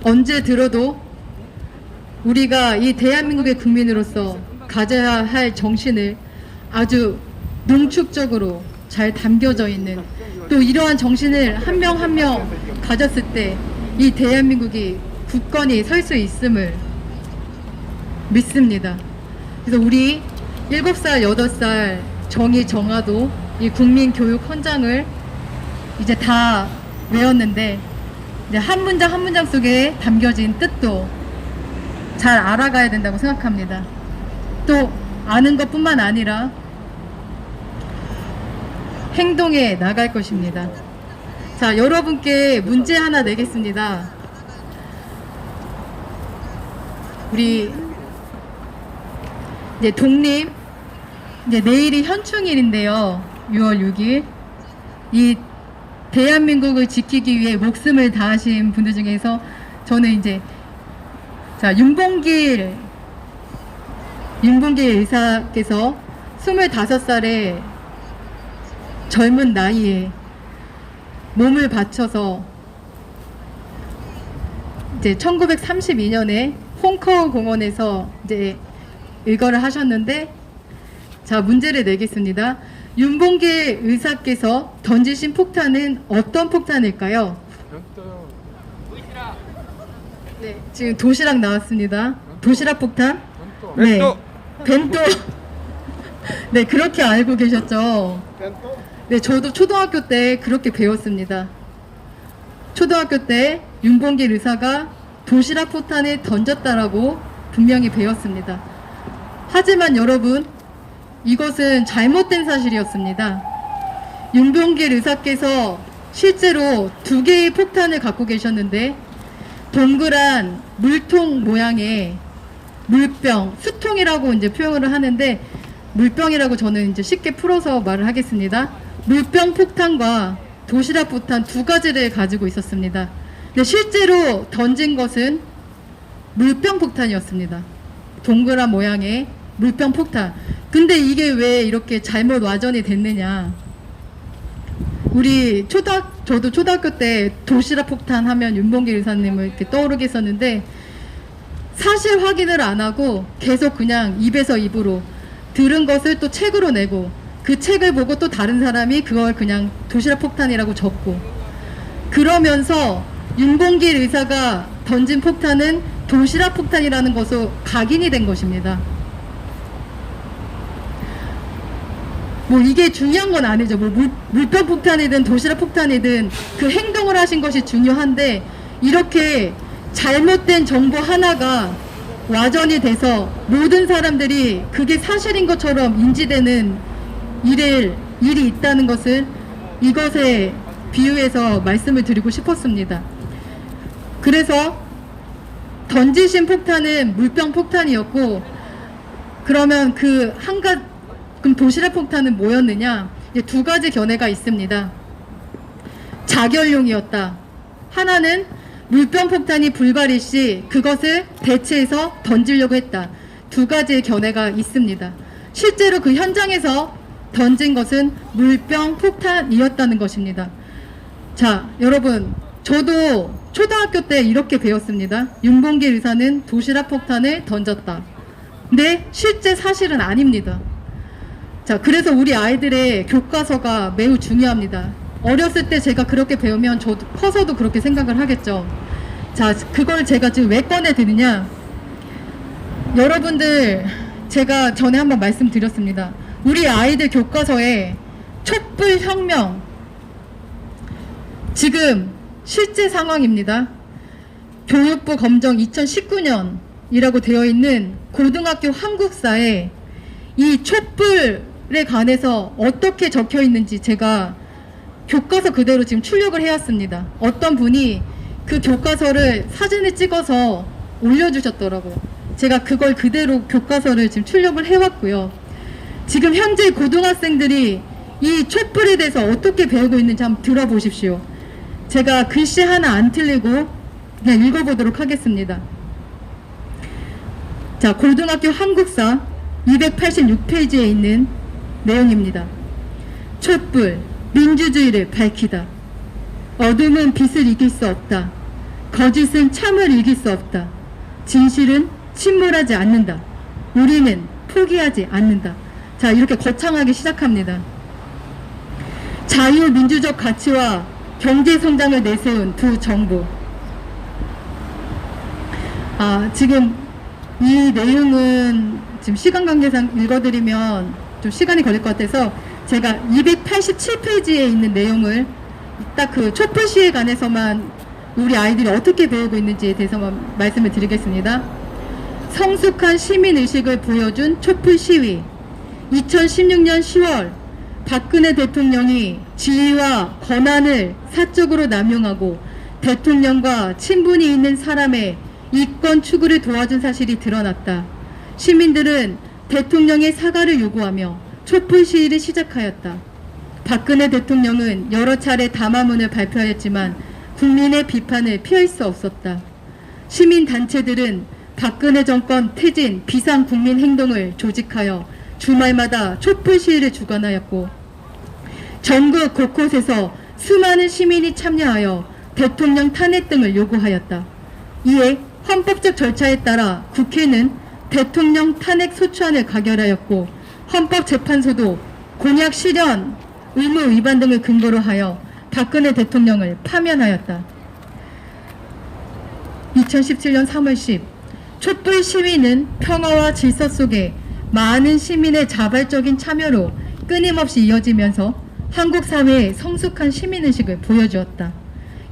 언제 들어도 우리가 이 대한민국의 국민으로서 가져야 할 정신을 아주 농축적으로 잘 담겨져 있는, 또 이러한 정신을 한 명 한 명 가졌을 때 이 대한민국이 굳건히 설 수 있음을 믿습니다. 그래서 우리 7살, 8살 정의 정화도 이 국민교육 헌장을 이제 다 외웠는데, 이제 한 문장 한 문장 속에 담겨진 뜻도 잘 알아가야 된다고 생각합니다. 또 아는 것뿐만 아니라 행동에 나갈 것입니다. 자, 여러분께 문제 하나 내겠습니다. 우리 이제 독립, 이제 내일이 현충일인데요. 6월 6일. 이 대한민국을 지키기 위해 목숨을 다하신 분들 중에서 저는 이제 윤봉길 의사께서 25살에 젊은 나이에 몸을 바쳐서 이제 1932년에 홍커 공원에서 이제 의거를 하셨는데, 자, 문제를 내겠습니다. 윤봉길 의사께서 던지신 폭탄은 어떤 폭탄일까요? 벤또요. 네, 지금 도시락 나왔습니다. 도시락 폭탄? 벤또. 네. 벤또. 벤또. 네, 그렇게 알고 계셨죠? 벤또. 네, 저도 초등학교 때 그렇게 배웠습니다. 초등학교 때 윤봉길 의사가 도시락 폭탄을 던졌다라고 분명히 배웠습니다. 하지만 여러분, 이것은 잘못된 사실이었습니다. 윤봉길 의사께서 실제로 2개의 폭탄을 갖고 계셨는데, 동그란 물통 모양의 물병, 수통이라고 이제 표현을 하는데, 물병이라고 저는 이제 쉽게 풀어서 말을 하겠습니다. 물병 폭탄과 도시락 폭탄 2가지를 가지고 있었습니다. 근데 실제로 던진 것은 물병 폭탄이었습니다. 동그란 모양의 물병 폭탄. 근데 이게 왜 이렇게 잘못 와전이 됐느냐. 저도 초등학교 때 도시락 폭탄 하면 윤봉길 의사님을 이렇게 떠오르게 했었는데, 사실 확인을 안 하고 계속 그냥 입에서 입으로 들은 것을 또 책으로 내고, 그 책을 보고 또 다른 사람이 그걸 그냥 도시락 폭탄이라고 적고, 그러면서 윤봉길 의사가 던진 폭탄은 도시락 폭탄이라는 것으로 각인이 된 것입니다. 뭐 이게 중요한 건 아니죠. 뭐 물병 폭탄이든 도시락 폭탄이든 그 행동을 하신 것이 중요한데, 이렇게 잘못된 정보 하나가 와전이 돼서 모든 사람들이 그게 사실인 것처럼 인지되는 일이 있다는 것을 이것에 비유해서 말씀을 드리고 싶었습니다. 그래서 던지신 폭탄은 물병 폭탄이었고, 그러면 그럼 도시락 폭탄은 뭐였느냐? 이제 2가지 견해가 있습니다. 자결용이었다. 하나는 물병 폭탄이 불발일 시 그것을 대체해서 던지려고 했다. 2가지의 견해가 있습니다. 실제로 그 현장에서 던진 것은 물병 폭탄이었다는 것입니다. 자, 여러분, 저도 초등학교 때 이렇게 배웠습니다. 윤봉길 의사는 도시락 폭탄을 던졌다. 근데 실제 사실은 아닙니다. 자, 그래서 우리 아이들의 교과서가 매우 중요합니다. 어렸을 때 제가 그렇게 배우면 저도 커서도 그렇게 생각을 하겠죠. 자, 그걸 제가 지금 왜 꺼내 드리냐? 여러분들, 제가 전에 한번 말씀드렸습니다. 우리 아이들 교과서에 촛불혁명, 지금 실제 상황입니다. 교육부 검정 2019년이라고 되어 있는 고등학교 한국사에 이 촛불에 관해서 어떻게 적혀 있는지 제가 교과서 그대로 지금 출력을 해왔습니다. 어떤 분이 그 교과서를 사진을 찍어서 올려주셨더라고요. 제가 그걸 그대로 교과서를 지금 출력을 해왔고요. 지금 현재 고등학생들이 이 촛불에 대해서 어떻게 배우고 있는지 한번 들어보십시오. 제가 글씨 하나 안 틀리고 그냥 읽어보도록 하겠습니다. 자, 고등학교 한국사 286페이지에 있는 내용입니다. 촛불, 민주주의를 밝히다. 어둠은 빛을 이길 수 없다. 거짓은 참을 이길 수 없다. 진실은 침몰하지 않는다. 우리는 포기하지 않는다. 자, 이렇게 거창하게 시작합니다. 자유민주적 가치와 경제성장을 내세운 두 정부. 지금 이 내용은 지금 시간 관계상 읽어드리면 좀 시간이 걸릴 것 같아서 제가 287페이지에 있는 내용을 딱 그 촛불 시위에 관해서만 우리 아이들이 어떻게 배우고 있는지에 대해서만 말씀을 드리겠습니다. 성숙한 시민의식을 보여준 촛불 시위. 2016년 10월 박근혜 대통령이 지위와 권한을 사적으로 남용하고 대통령과 친분이 있는 사람의 이권 추구를 도와준 사실이 드러났다. 시민들은 대통령의 사과를 요구하며 촛불 시위를 시작하였다. 박근혜 대통령은 여러 차례 담화문을 발표하였지만 국민의 비판을 피할 수 없었다. 시민단체들은 박근혜 정권 퇴진 비상국민행동을 조직하여 주말마다 촛불 시위를 주관하였고, 전국 곳곳에서 수많은 시민이 참여하여 대통령 탄핵 등을 요구하였다. 이에 헌법적 절차에 따라 국회는 대통령 탄핵 소추안을 가결하였고, 헌법재판소도 공약 실현, 의무 위반 등을 근거로 하여 박근혜 대통령을 파면하였다. 2017년 3월 10 촛불 시위는 평화와 질서 속에 많은 시민의 자발적인 참여로 끊임없이 이어지면서 한국 사회의 성숙한 시민의식을 보여주었다.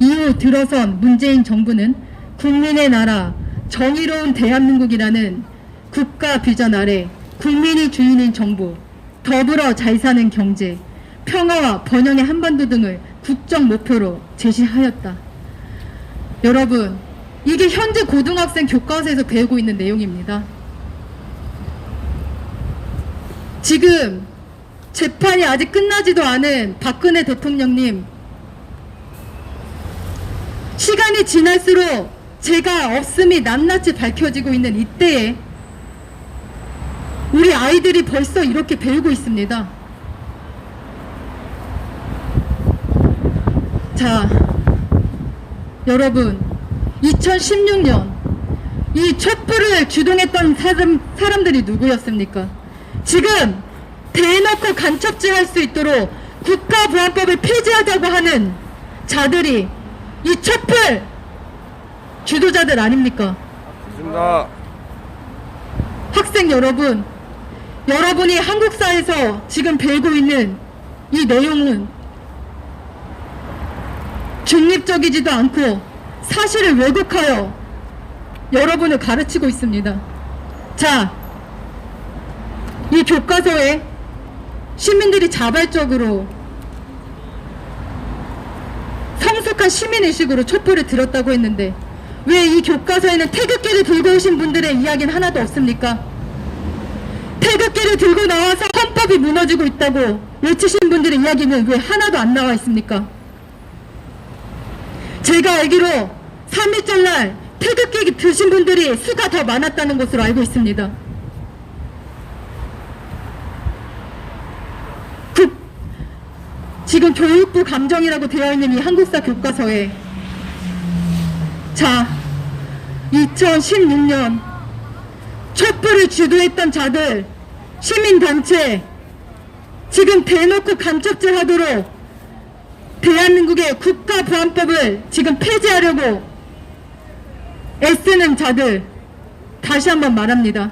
이후 들어선 문재인 정부는 국민의 나라, 정의로운 대한민국이라는 국가 비전 아래 국민이 주인인 정부, 더불어 잘 사는 경제, 평화와 번영의 한반도 등을 국정 목표로 제시하였다. 여러분, 이게 현재 고등학생 교과서에서 배우고 있는 내용입니다. 지금 재판이 아직 끝나지도 않은 박근혜 대통령님, 시간이 지날수록 죄가 없음이 낱낱이 밝혀지고 있는 이때에 우리 아이들이 벌써 이렇게 배우고 있습니다. 자, 여러분, 2016년 이 촛불을 주동했던 사람들이 누구였습니까? 지금 대놓고 간첩질할 수 있도록 국가보안법을 폐지하자고 하는 자들이 이 촛불 주도자들 아닙니까? 좋습니다. 학생 여러분, 여러분이 한국사에서 지금 배우고 있는 이 내용은 중립적이지도 않고 사실을 왜곡하여 여러분을 가르치고 있습니다. 자, 이 교과서에 시민들이 자발적으로 성숙한 시민의식으로 촛불을 들었다고 했는데 왜 이 교과서에는 태극기를 들고 오신 분들의 이야기는 하나도 없습니까? 태극기를 들고 나와서 헌법이 무너지고 있다고 외치신 분들의 이야기는 왜 하나도 안 나와 있습니까? 제가 알기로 3.1절 날 태극기 드신 분들이 수가 더 많았다는 것으로 알고 있습니다. 지금 교육부 감정이라고 되어 있는 이 한국사 교과서에 자, 2016년 촛불을 주도했던 자들, 시민단체, 지금 대놓고 간첩질 하도록 대한민국의 국가보안법을 지금 폐지하려고 애쓰는 자들, 다시 한번 말합니다.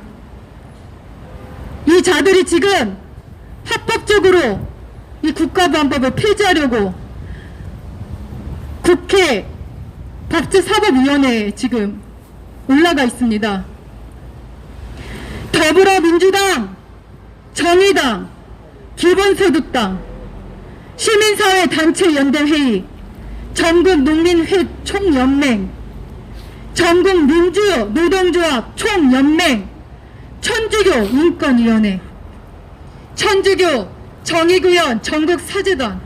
이 자들이 지금 합법적으로 이 국가보안법을 폐지하려고 국회 법제사법위원회에 지금 올라가 있습니다. 더불어민주당, 정의당, 기본소득당, 시민사회단체연대회의, 전국농민총연맹, 전국민주노동조합 총연맹, 천주교 인권위원회, 천주교 정의구현 전국사재단,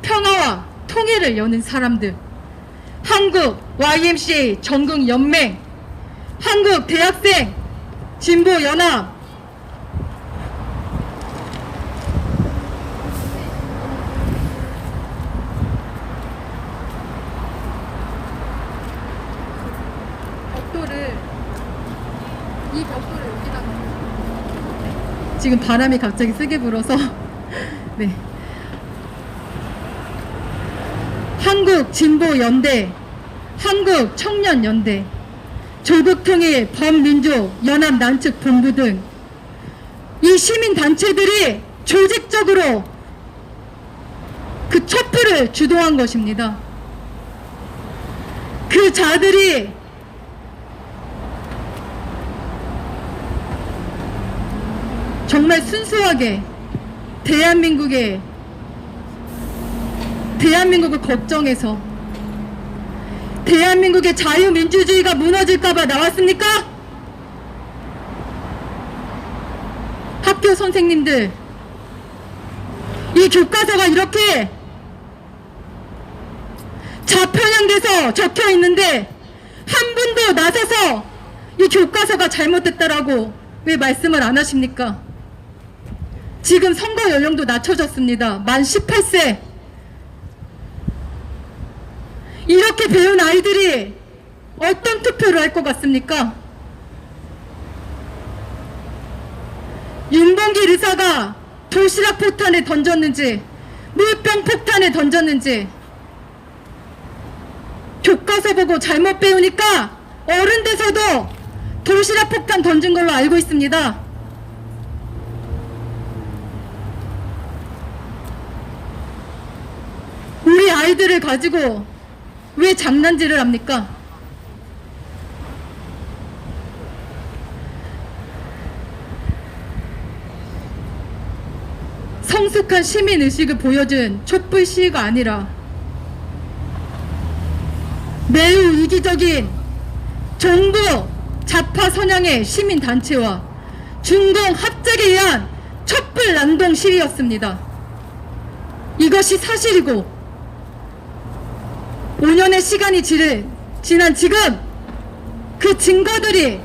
평화와 통일을 여는 사람들, 한국 YMCA 전국연맹, 한국 대학생 진보연합, 이 벽돌을 여기다가 지금 바람이 갑자기 세게 불어서 네. 한국진보연대, 한국청년연대, 조국통일 범민주연합난측본부 등 이 시민단체들이 조직적으로 그 촛불을 주도한 것입니다. 그 자들이 정말 순수하게 대한민국을 걱정해서 대한민국의 자유민주주의가 무너질까봐 나왔습니까? 학교 선생님들, 이 교과서가 이렇게 좌편향돼서 적혀 있는데 한 분도 나서서 이 교과서가 잘못됐다라고 왜 말씀을 안 하십니까? 지금 선거 연령도 낮춰졌습니다. 만 18세. 이렇게 배운 아이들이 어떤 투표를 할 것 같습니까? 윤봉길 의사가 도시락 폭탄을 던졌는지 물병 폭탄을 던졌는지 교과서 보고 잘못 배우니까 어른 돼서도 도시락 폭탄 던진 걸로 알고 있습니다. 우리 아이들을 가지고 왜 장난질을 합니까? 성숙한 시민의식을 보여준 촛불 시위가 아니라 매우 이기적인 정부 좌파 선양의 시민단체와 중공 합작에 의한 촛불 난동 시위였습니다. 이것이 사실이고 5년의 시간이 지난 지금 그 증거들이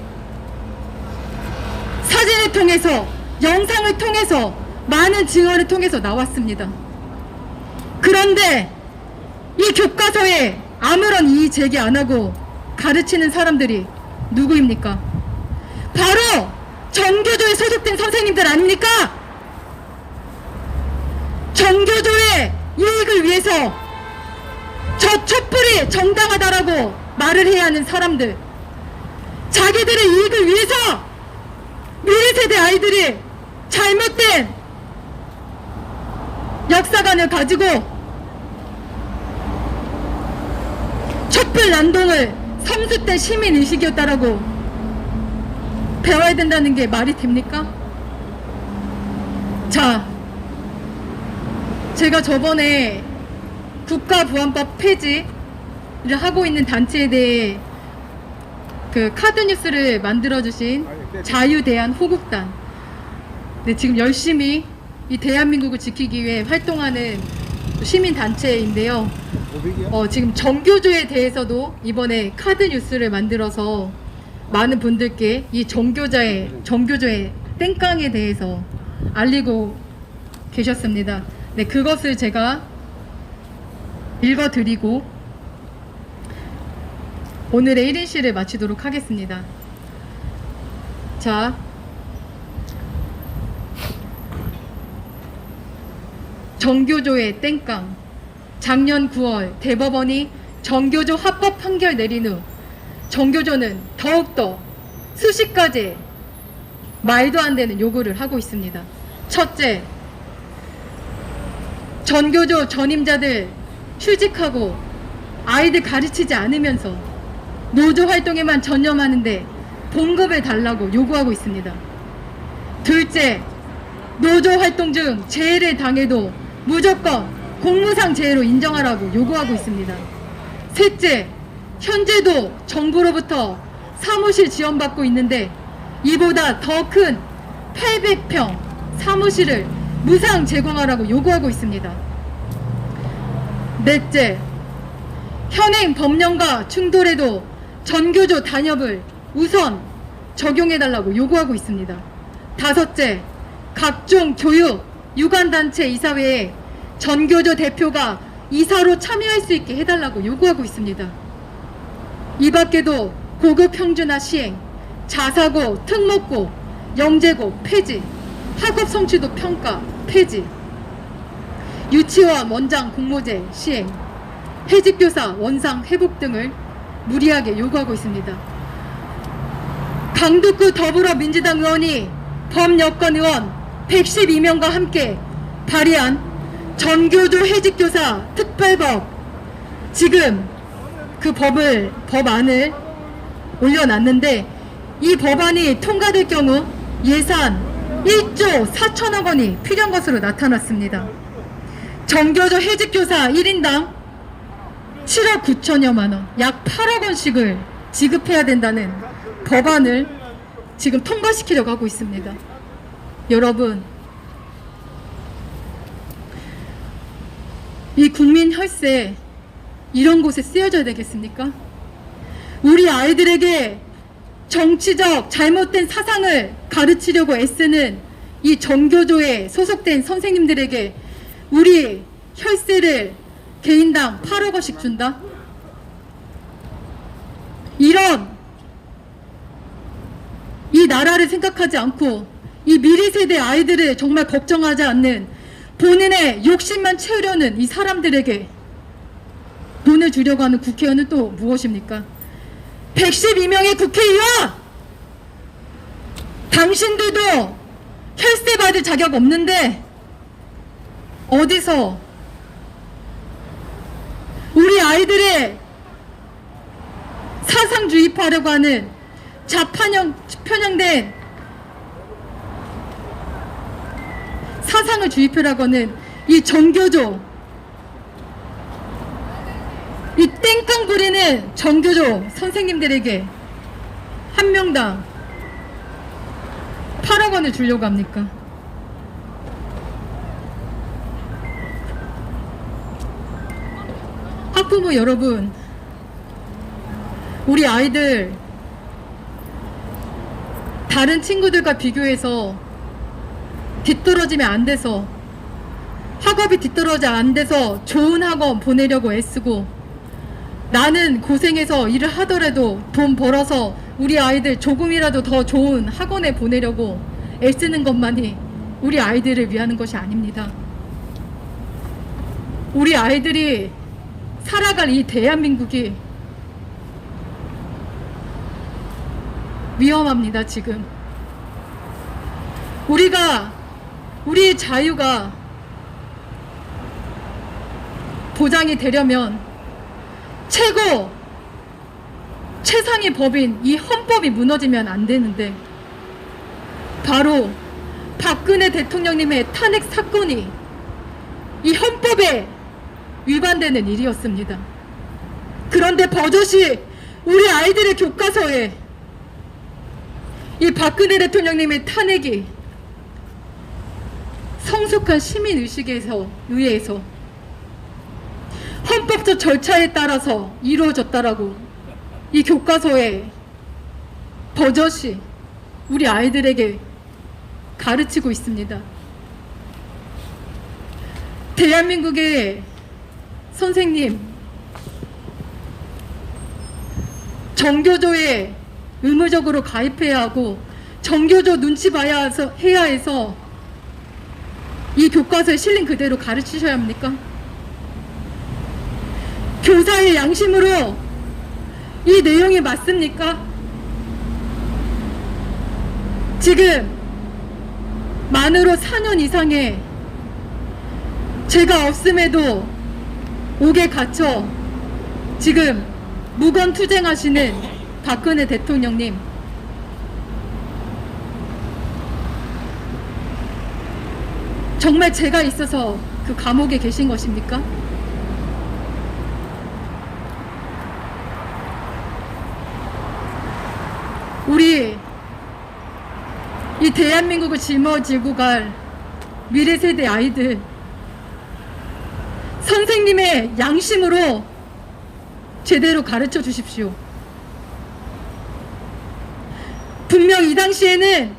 사진을 통해서 영상을 통해서 많은 증언을 통해서 나왔습니다. 그런데 이 교과서에 아무런 이의 제기 안 하고 가르치는 사람들이 누구입니까? 바로 정교조에 소속된 선생님들 아닙니까? 정교조의 이익을 위해서 저 촛불이 정당하다라고 말을 해야 하는 사람들, 자기들의 이익을 위해서 미래 세대 아이들이 잘못된 역사관을 가지고 촛불 난동을 섬찟된 시민의식이었다라고 배워야 된다는 게 말이 됩니까? 자, 제가 저번에 국가보안법 폐지를 하고 있는 단체에 대해 그 카드뉴스를 만들어주신 자유대한호국단, 네, 지금 열심히 이 대한민국을 지키기 위해 활동하는 시민단체인데요. 지금 정교조에 대해서도 이번에 카드뉴스를 만들어서 많은 분들께 이 정교조의 땡깡에 대해서 알리고 계셨습니다. 네, 그것을 제가 읽어드리고 오늘의 1인실을 마치도록 하겠습니다. 자, 정교조의 땡깡. 작년 9월 대법원이 정교조 합법 판결 내린 후 정교조는 더욱더 수십 가지 말도 안 되는 요구를 하고 있습니다. 첫째, 전교조 전임자들 휴직하고 아이들 가르치지 않으면서 노조 활동에만 전념하는데 봉급을 달라고 요구하고 있습니다. 둘째, 노조 활동 중 재해를 당해도 무조건 공무상 재해로 인정하라고 요구하고 있습니다. 셋째, 현재도 정부로부터 사무실 지원받고 있는데 이보다 더 큰 800평 사무실을 무상 제공하라고 요구하고 있습니다. 넷째, 현행 법령과 충돌해도 전교조 단협을 우선 적용해달라고 요구하고 있습니다. 다섯째, 각종 교육, 유관단체 이사회에 전교조 대표가 이사로 참여할 수 있게 해달라고 요구하고 있습니다. 이 밖에도 고급 평준화 시행, 자사고, 특목고, 영재고 폐지, 학업 성취도 평가 폐지, 유치원 원장 공모제 시행, 해직교사 원상 회복 등을 무리하게 요구하고 있습니다. 강북구 더불어민주당 의원이 범여권 의원 112명과 함께 발의한 전교조 해직교사 특별법, 지금 그 법안을 올려놨는데 이 법안이 통과될 경우 예산 1조 4천억 원이 필요한 것으로 나타났습니다. 전교조 해직교사 1인당 7억 9천여만 원, 약 8억 원씩을 지급해야 된다는 법안을 지금 통과시키려고 하고 있습니다. 여러분, 이 국민 혈세 이런 곳에 쓰여져야 되겠습니까? 우리 아이들에게 정치적 잘못된 사상을 가르치려고 애쓰는 이 전교조에 소속된 선생님들에게 우리 혈세를 개인당 8억 원씩 준다? 이런 이 나라를 생각하지 않고 이 미래 세대 아이들을 정말 걱정하지 않는 본인의 욕심만 채우려는 이 사람들에게 돈을 주려고 하는 국회의원은 또 무엇입니까? 112명의 국회의원! 당신들도 혈세 받을 자격 없는데 어디서 우리 아이들의 사상 주입하려고 하는 편향된 사상을 주입하려고 하는 이 정교조, 이 땡깡 부리는 정교조 선생님들에게 한 명당 8억 원을 주려고 합니까? 학부모 여러분, 우리 아이들 다른 친구들과 비교해서 뒤떨어지면 안 돼서, 학업이 뒤떨어져 안 돼서 좋은 학원 보내려고 애쓰고, 나는 고생해서 일을 하더라도 돈 벌어서 우리 아이들 조금이라도 더 좋은 학원에 보내려고 애쓰는 것만이 우리 아이들을 위하는 것이 아닙니다. 우리 아이들이 살아갈 이 대한민국이 위험합니다. 지금 우리의 자유가 보장이 되려면 최상의 법인 이 헌법이 무너지면 안 되는데, 바로 박근혜 대통령님의 탄핵 사건이 이 헌법에 위반되는 일이었습니다. 그런데 버젓이 우리 아이들의 교과서에 이 박근혜 대통령님의 탄핵이 성숙한 시민의식에 의해서 헌법적 절차에 따라서 이루어졌다라고 이 교과서에 버젓이 우리 아이들에게 가르치고 있습니다. 대한민국의 선생님, 정교조에 의무적으로 가입해야 하고 정교조 눈치 봐야 해야 해서 이 교과서에 실린 그대로 가르치셔야 합니까? 교사의 양심으로 이 내용이 맞습니까? 지금 만으로 4년 이상의 죄가 없음에도 옥에 갇혀 지금 무건투쟁하시는 박근혜 대통령님, 정말 죄가 있어서 그 감옥에 계신 것입니까? 우리 이 대한민국을 짊어지고 갈 미래 세대 아이들, 선생님의 양심으로 제대로 가르쳐 주십시오. 분명 이 당시에는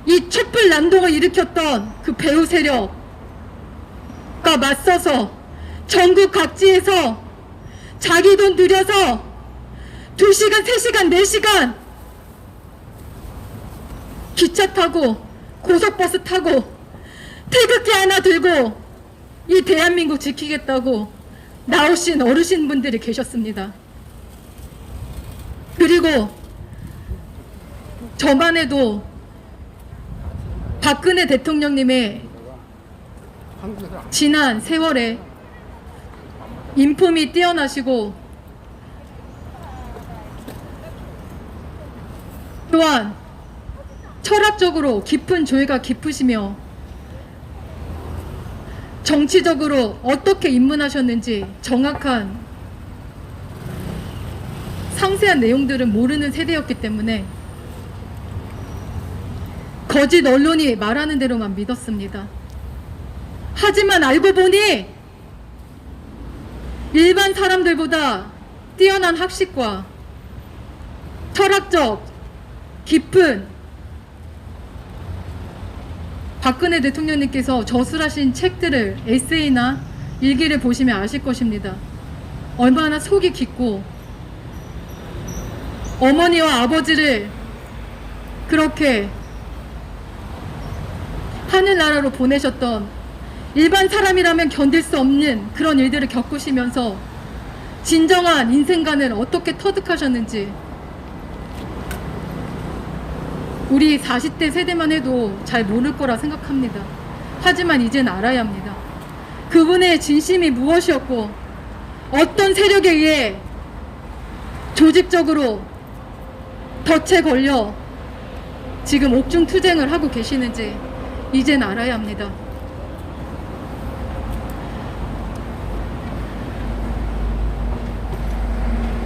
이 촛불 난동을 일으켰던 그 배후 세력과 맞서서 전국 각지에서 자기 돈 들여서 2시간, 3시간, 4시간 기차 타고 고속버스 타고 태극기 하나 들고 이 대한민국 지키겠다고 나오신 어르신분들이 계셨습니다. 그리고 저만 해도 박근혜 대통령님의 지난 세월에 인품이 뛰어나시고 또한 철학적으로 깊은 조예가 깊으시며 정치적으로 어떻게 입문하셨는지 정확한 상세한 내용들은 모르는 세대였기 때문에 거짓 언론이 말하는 대로만 믿었습니다. 하지만 알고 보니 일반 사람들보다 뛰어난 학식과 철학적 깊은 박근혜 대통령님께서 저술하신 책들을, 에세이나 일기를 보시면 아실 것입니다. 얼마나 속이 깊고 어머니와 아버지를 그렇게 하늘나라로 보내셨던 일반 사람이라면 견딜 수 없는 그런 일들을 겪으시면서 진정한 인생관을 어떻게 터득하셨는지 우리 40대 세대만 해도 잘 모를 거라 생각합니다. 하지만 이젠 알아야 합니다. 그분의 진심이 무엇이었고 어떤 세력에 의해 조직적으로 덫에 걸려 지금 옥중투쟁을 하고 계시는지 이젠 알아야 합니다.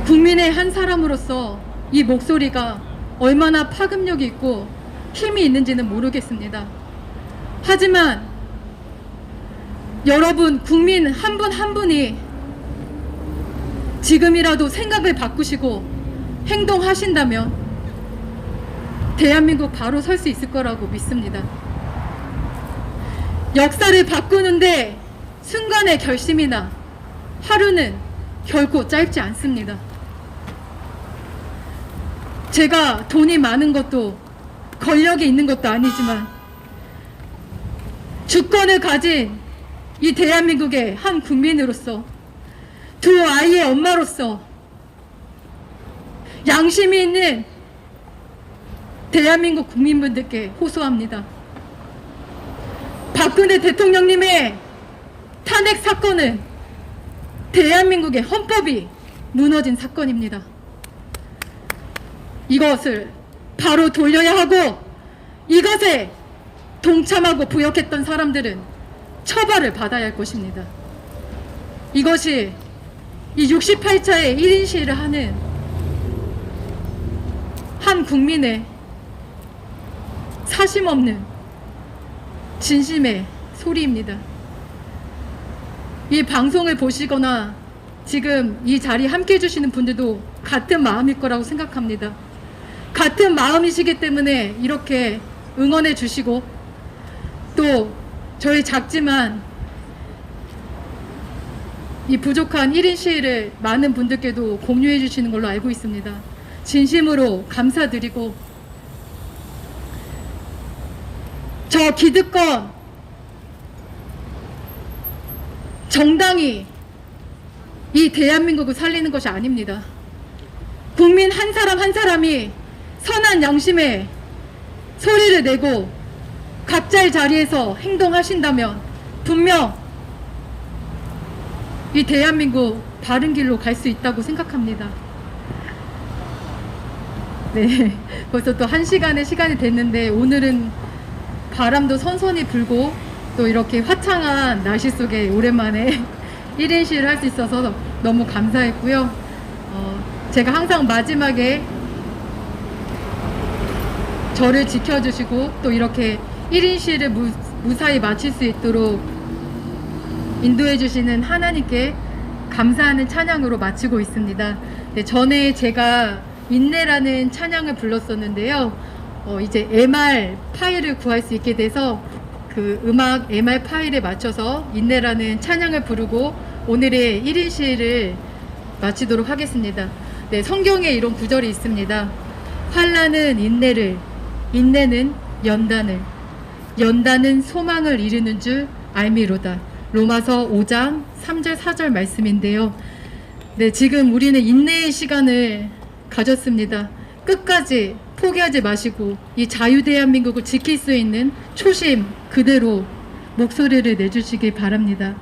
국민의 한 사람으로서 이 목소리가 얼마나 파급력이 있고 힘이 있는지는 모르겠습니다. 하지만 여러분 국민 한 분 한 분이 지금이라도 생각을 바꾸시고 행동하신다면 대한민국 바로 설 수 있을 거라고 믿습니다. 역사를 바꾸는데 순간의 결심이나 하루는 결코 짧지 않습니다. 제가 돈이 많은 것도 권력이 있는 것도 아니지만 주권을 가진 이 대한민국의 한 국민으로서 두 아이의 엄마로서 양심이 있는 대한민국 국민분들께 호소합니다. 박근혜 대통령님의 탄핵 사건은 대한민국의 헌법이 무너진 사건입니다. 이것을 바로 돌려야 하고 이것에 동참하고 부역했던 사람들은 처벌을 받아야 할 것입니다. 이것이 이 68차의 1인 시위를 하는 한 국민의 사심 없는 진심의 소리입니다. 이 방송을 보시거나 지금 이 자리에 함께 해주시는 분들도 같은 마음일 거라고 생각합니다. 같은 마음이시기 때문에 이렇게 응원해 주시고 또 저희 작지만 이 부족한 1인 시위를 많은 분들께도 공유해 주시는 걸로 알고 있습니다. 진심으로 감사드리고 저 기득권 정당이 이 대한민국을 살리는 것이 아닙니다. 국민 한 사람 한 사람이 선한 양심에 소리를 내고 각자의 자리에서 행동하신다면 분명 이 대한민국 바른 길로 갈 수 있다고 생각합니다. 네, 벌써 또 1시간의 시간이 됐는데 오늘은 바람도 선선히 불고 또 이렇게 화창한 날씨 속에 오랜만에 1인 시위를 할 수 있어서 너무 감사했고요. 제가 항상 마지막에 저를 지켜주시고 또 이렇게 1인 시위를 무사히 마칠 수 있도록 인도해 주시는 하나님께 감사하는 찬양으로 마치고 있습니다. 네, 전에 제가 인내라는 찬양을 불렀었는데요. 이제 MR 파일을 구할 수 있게 돼서 그 음악 MR 파일에 맞춰서 인내라는 찬양을 부르고 오늘의 1인 시위를 마치도록 하겠습니다. 네, 성경에 이런 구절이 있습니다. 환난은 인내를, 인내는 연단을, 연단은 소망을 이루는 줄 알미로다. 로마서 5장 3절 4절 말씀인데요. 네, 지금 우리는 인내의 시간을 가졌습니다. 끝까지 포기하지 마시고 이 자유대한민국을 지킬 수 있는 초심 그대로 목소리를 내주시길 바랍니다.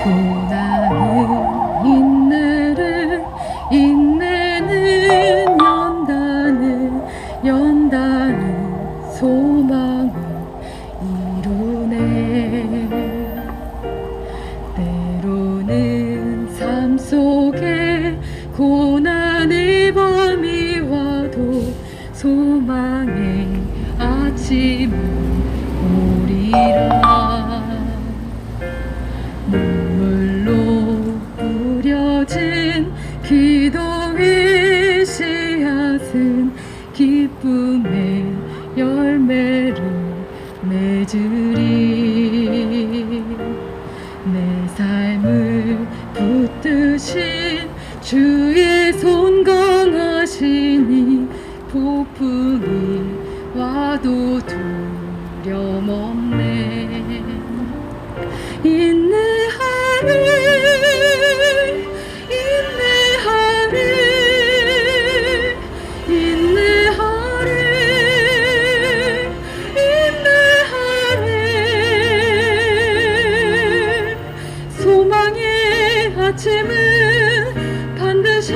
고난은 인내를, 인내는 연단을, 연단은 소망을 이루네. 때로는 삶 속에 고난의 밤이 와도 소망의 아침은 오리라. 눈물로 뿌려진 그 이곳은 기쁨의 열매를 맺으리. 내 삶을 붙드신 주의 손 강하시니 폭풍이 와도 두려움 없네. 인내하리 인내하리 인내하리 인내하리. 소망의 아침은 반드시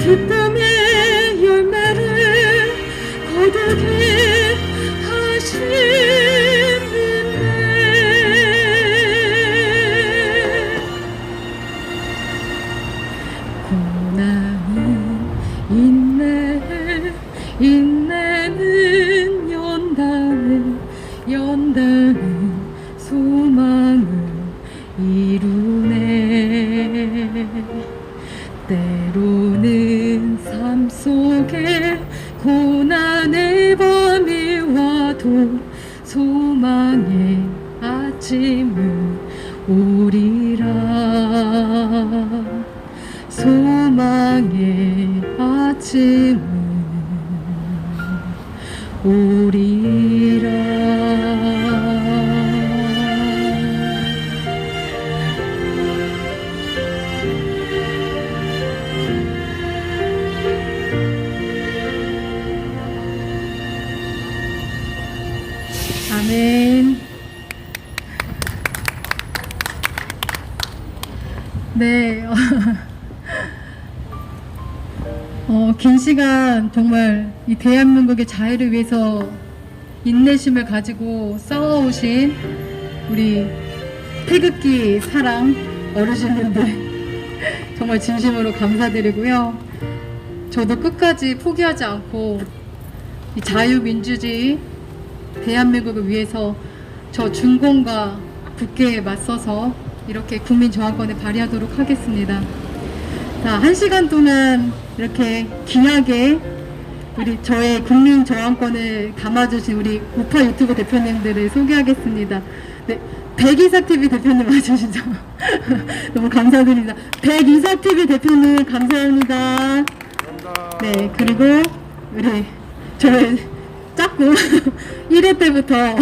기쁨의 열매를 거두게 인내는 연다는 소망을 이루네. 때로는 삶 속에 고난의 밤이 와도 소망의 아침은 오리라. 소망의 아침은 오리라. 아멘. 네. 긴 시간 정말 이 대한민국의 자유를 위해서 인내심을 가지고 싸워오신 우리 태극기 사랑 어르신분들 정말 진심으로 감사드리고요. 저도 끝까지 포기하지 않고 이 자유민주주의 대한민국을 위해서 저 중공과 국회에 맞서서 이렇게 국민 저항권을 발휘하도록 하겠습니다. 자, 1시간 동안 이렇게 귀하게 우리 저의 국민 저항권을 담아주신 우리 우파 유튜브 대표님들을 소개하겠습니다. 네, 백이사TV 대표님 와주시죠. 너무 감사드립니다. 백이사TV 대표님 감사합니다. 네, 그리고 우리 저의 짝꿍 1회 때부터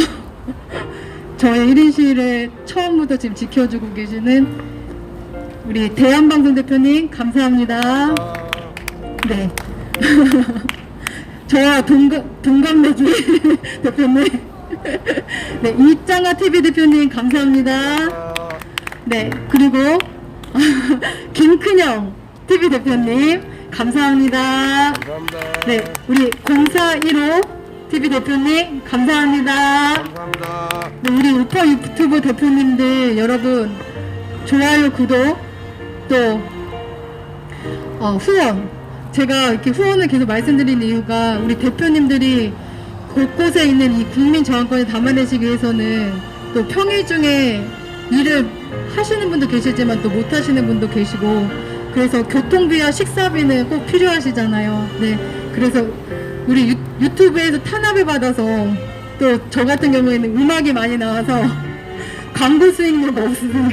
저의 1인 시위를 처음부터 지금 지켜주고 계시는 우리 대한방송 대표님 감사합니다. 네. 저와 동갑내기 대표님. 네, 이짱아 TV 대표님 감사합니다. 네, 그리고 김큰영 TV 대표님 감사합니다. 감사합니다. 네, 우리 0415 TV 대표님 감사합니다. 감사합니다. 네, 우리 우파 유튜브 대표님들 여러분 좋아요, 구독, 또 후원. 제가 이렇게 후원을 계속 말씀드린 이유가 우리 대표님들이 곳곳에 있는 이 국민 저항권을 담아내시기 위해서는 또 평일 중에 일을 하시는 분도 계시지만 또 못 하시는 분도 계시고, 그래서 교통비와 식사비는 꼭 필요하시잖아요. 네, 그래서 우리 유튜브에서 탄압을 받아서 또 저 같은 경우에는 음악이 많이 나와서 광고 수익료가 없으세요.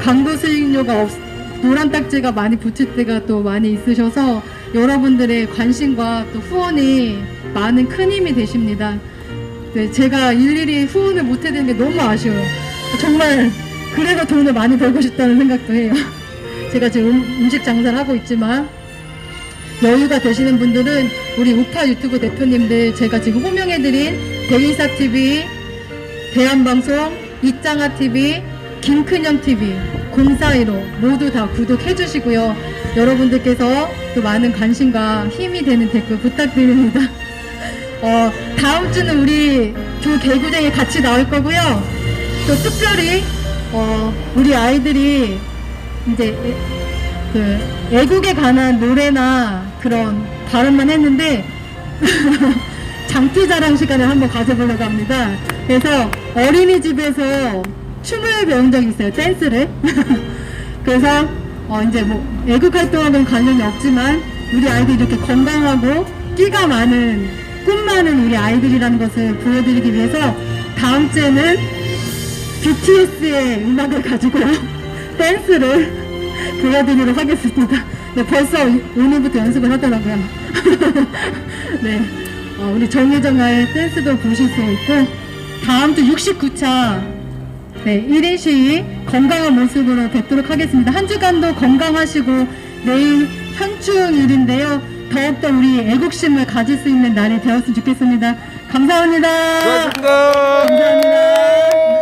광고 수익료가 노란 딱지가 많이 붙을 때가 또 많이 있으셔서 여러분들의 관심과 또 후원이 많은 큰 힘이 되십니다. 네, 제가 일일이 후원을 못 해드리는 게 너무 아쉬워요. 정말 그래서 돈을 많이 벌고 싶다는 생각도 해요. 제가 지금 음식 장사를 하고 있지만 여유가 되시는 분들은 우리 우파 유튜브 대표님들 제가 지금 호명해드린 대인사TV, 대한방송, 이짱아TV, 김큰영TV, 0415 모두 다 구독해주시고요. 여러분들께서 또 많은 관심과 힘이 되는 댓글 부탁드립니다. 다음 주는 우리 두 개구쟁이 같이 나올 거고요. 또 특별히 우리 아이들이 이제 그 애국에 관한 노래나 그런 발언만 했는데 장기자랑 시간을 한번 가져보려고 합니다. 그래서 어린이집에서 춤을 배운 적이 있어요. 댄스를. 그래서 이제 뭐 애국 활동하고는 관련이 없지만 우리 아이들이 이렇게 건강하고 끼가 많은 꿈 많은 우리 아이들이라는 것을 보여드리기 위해서 다음 주에는 BTS의 음악을 가지고 댄스를 보여드리도록 하겠습니다. 네, 벌써 오늘부터 연습을 하더라고요. 네, 우리 정혜정아의 댄스도 보실 수 있고, 다음 주 69차 네, 1인 시위 건강한 모습으로 뵙도록 하겠습니다. 한 주간도 건강하시고 내일 현충일인데요. 더욱더 우리 애국심을 가질 수 있는 날이 되었으면 좋겠습니다. 감사합니다. 고맙습니다. 감사합니다.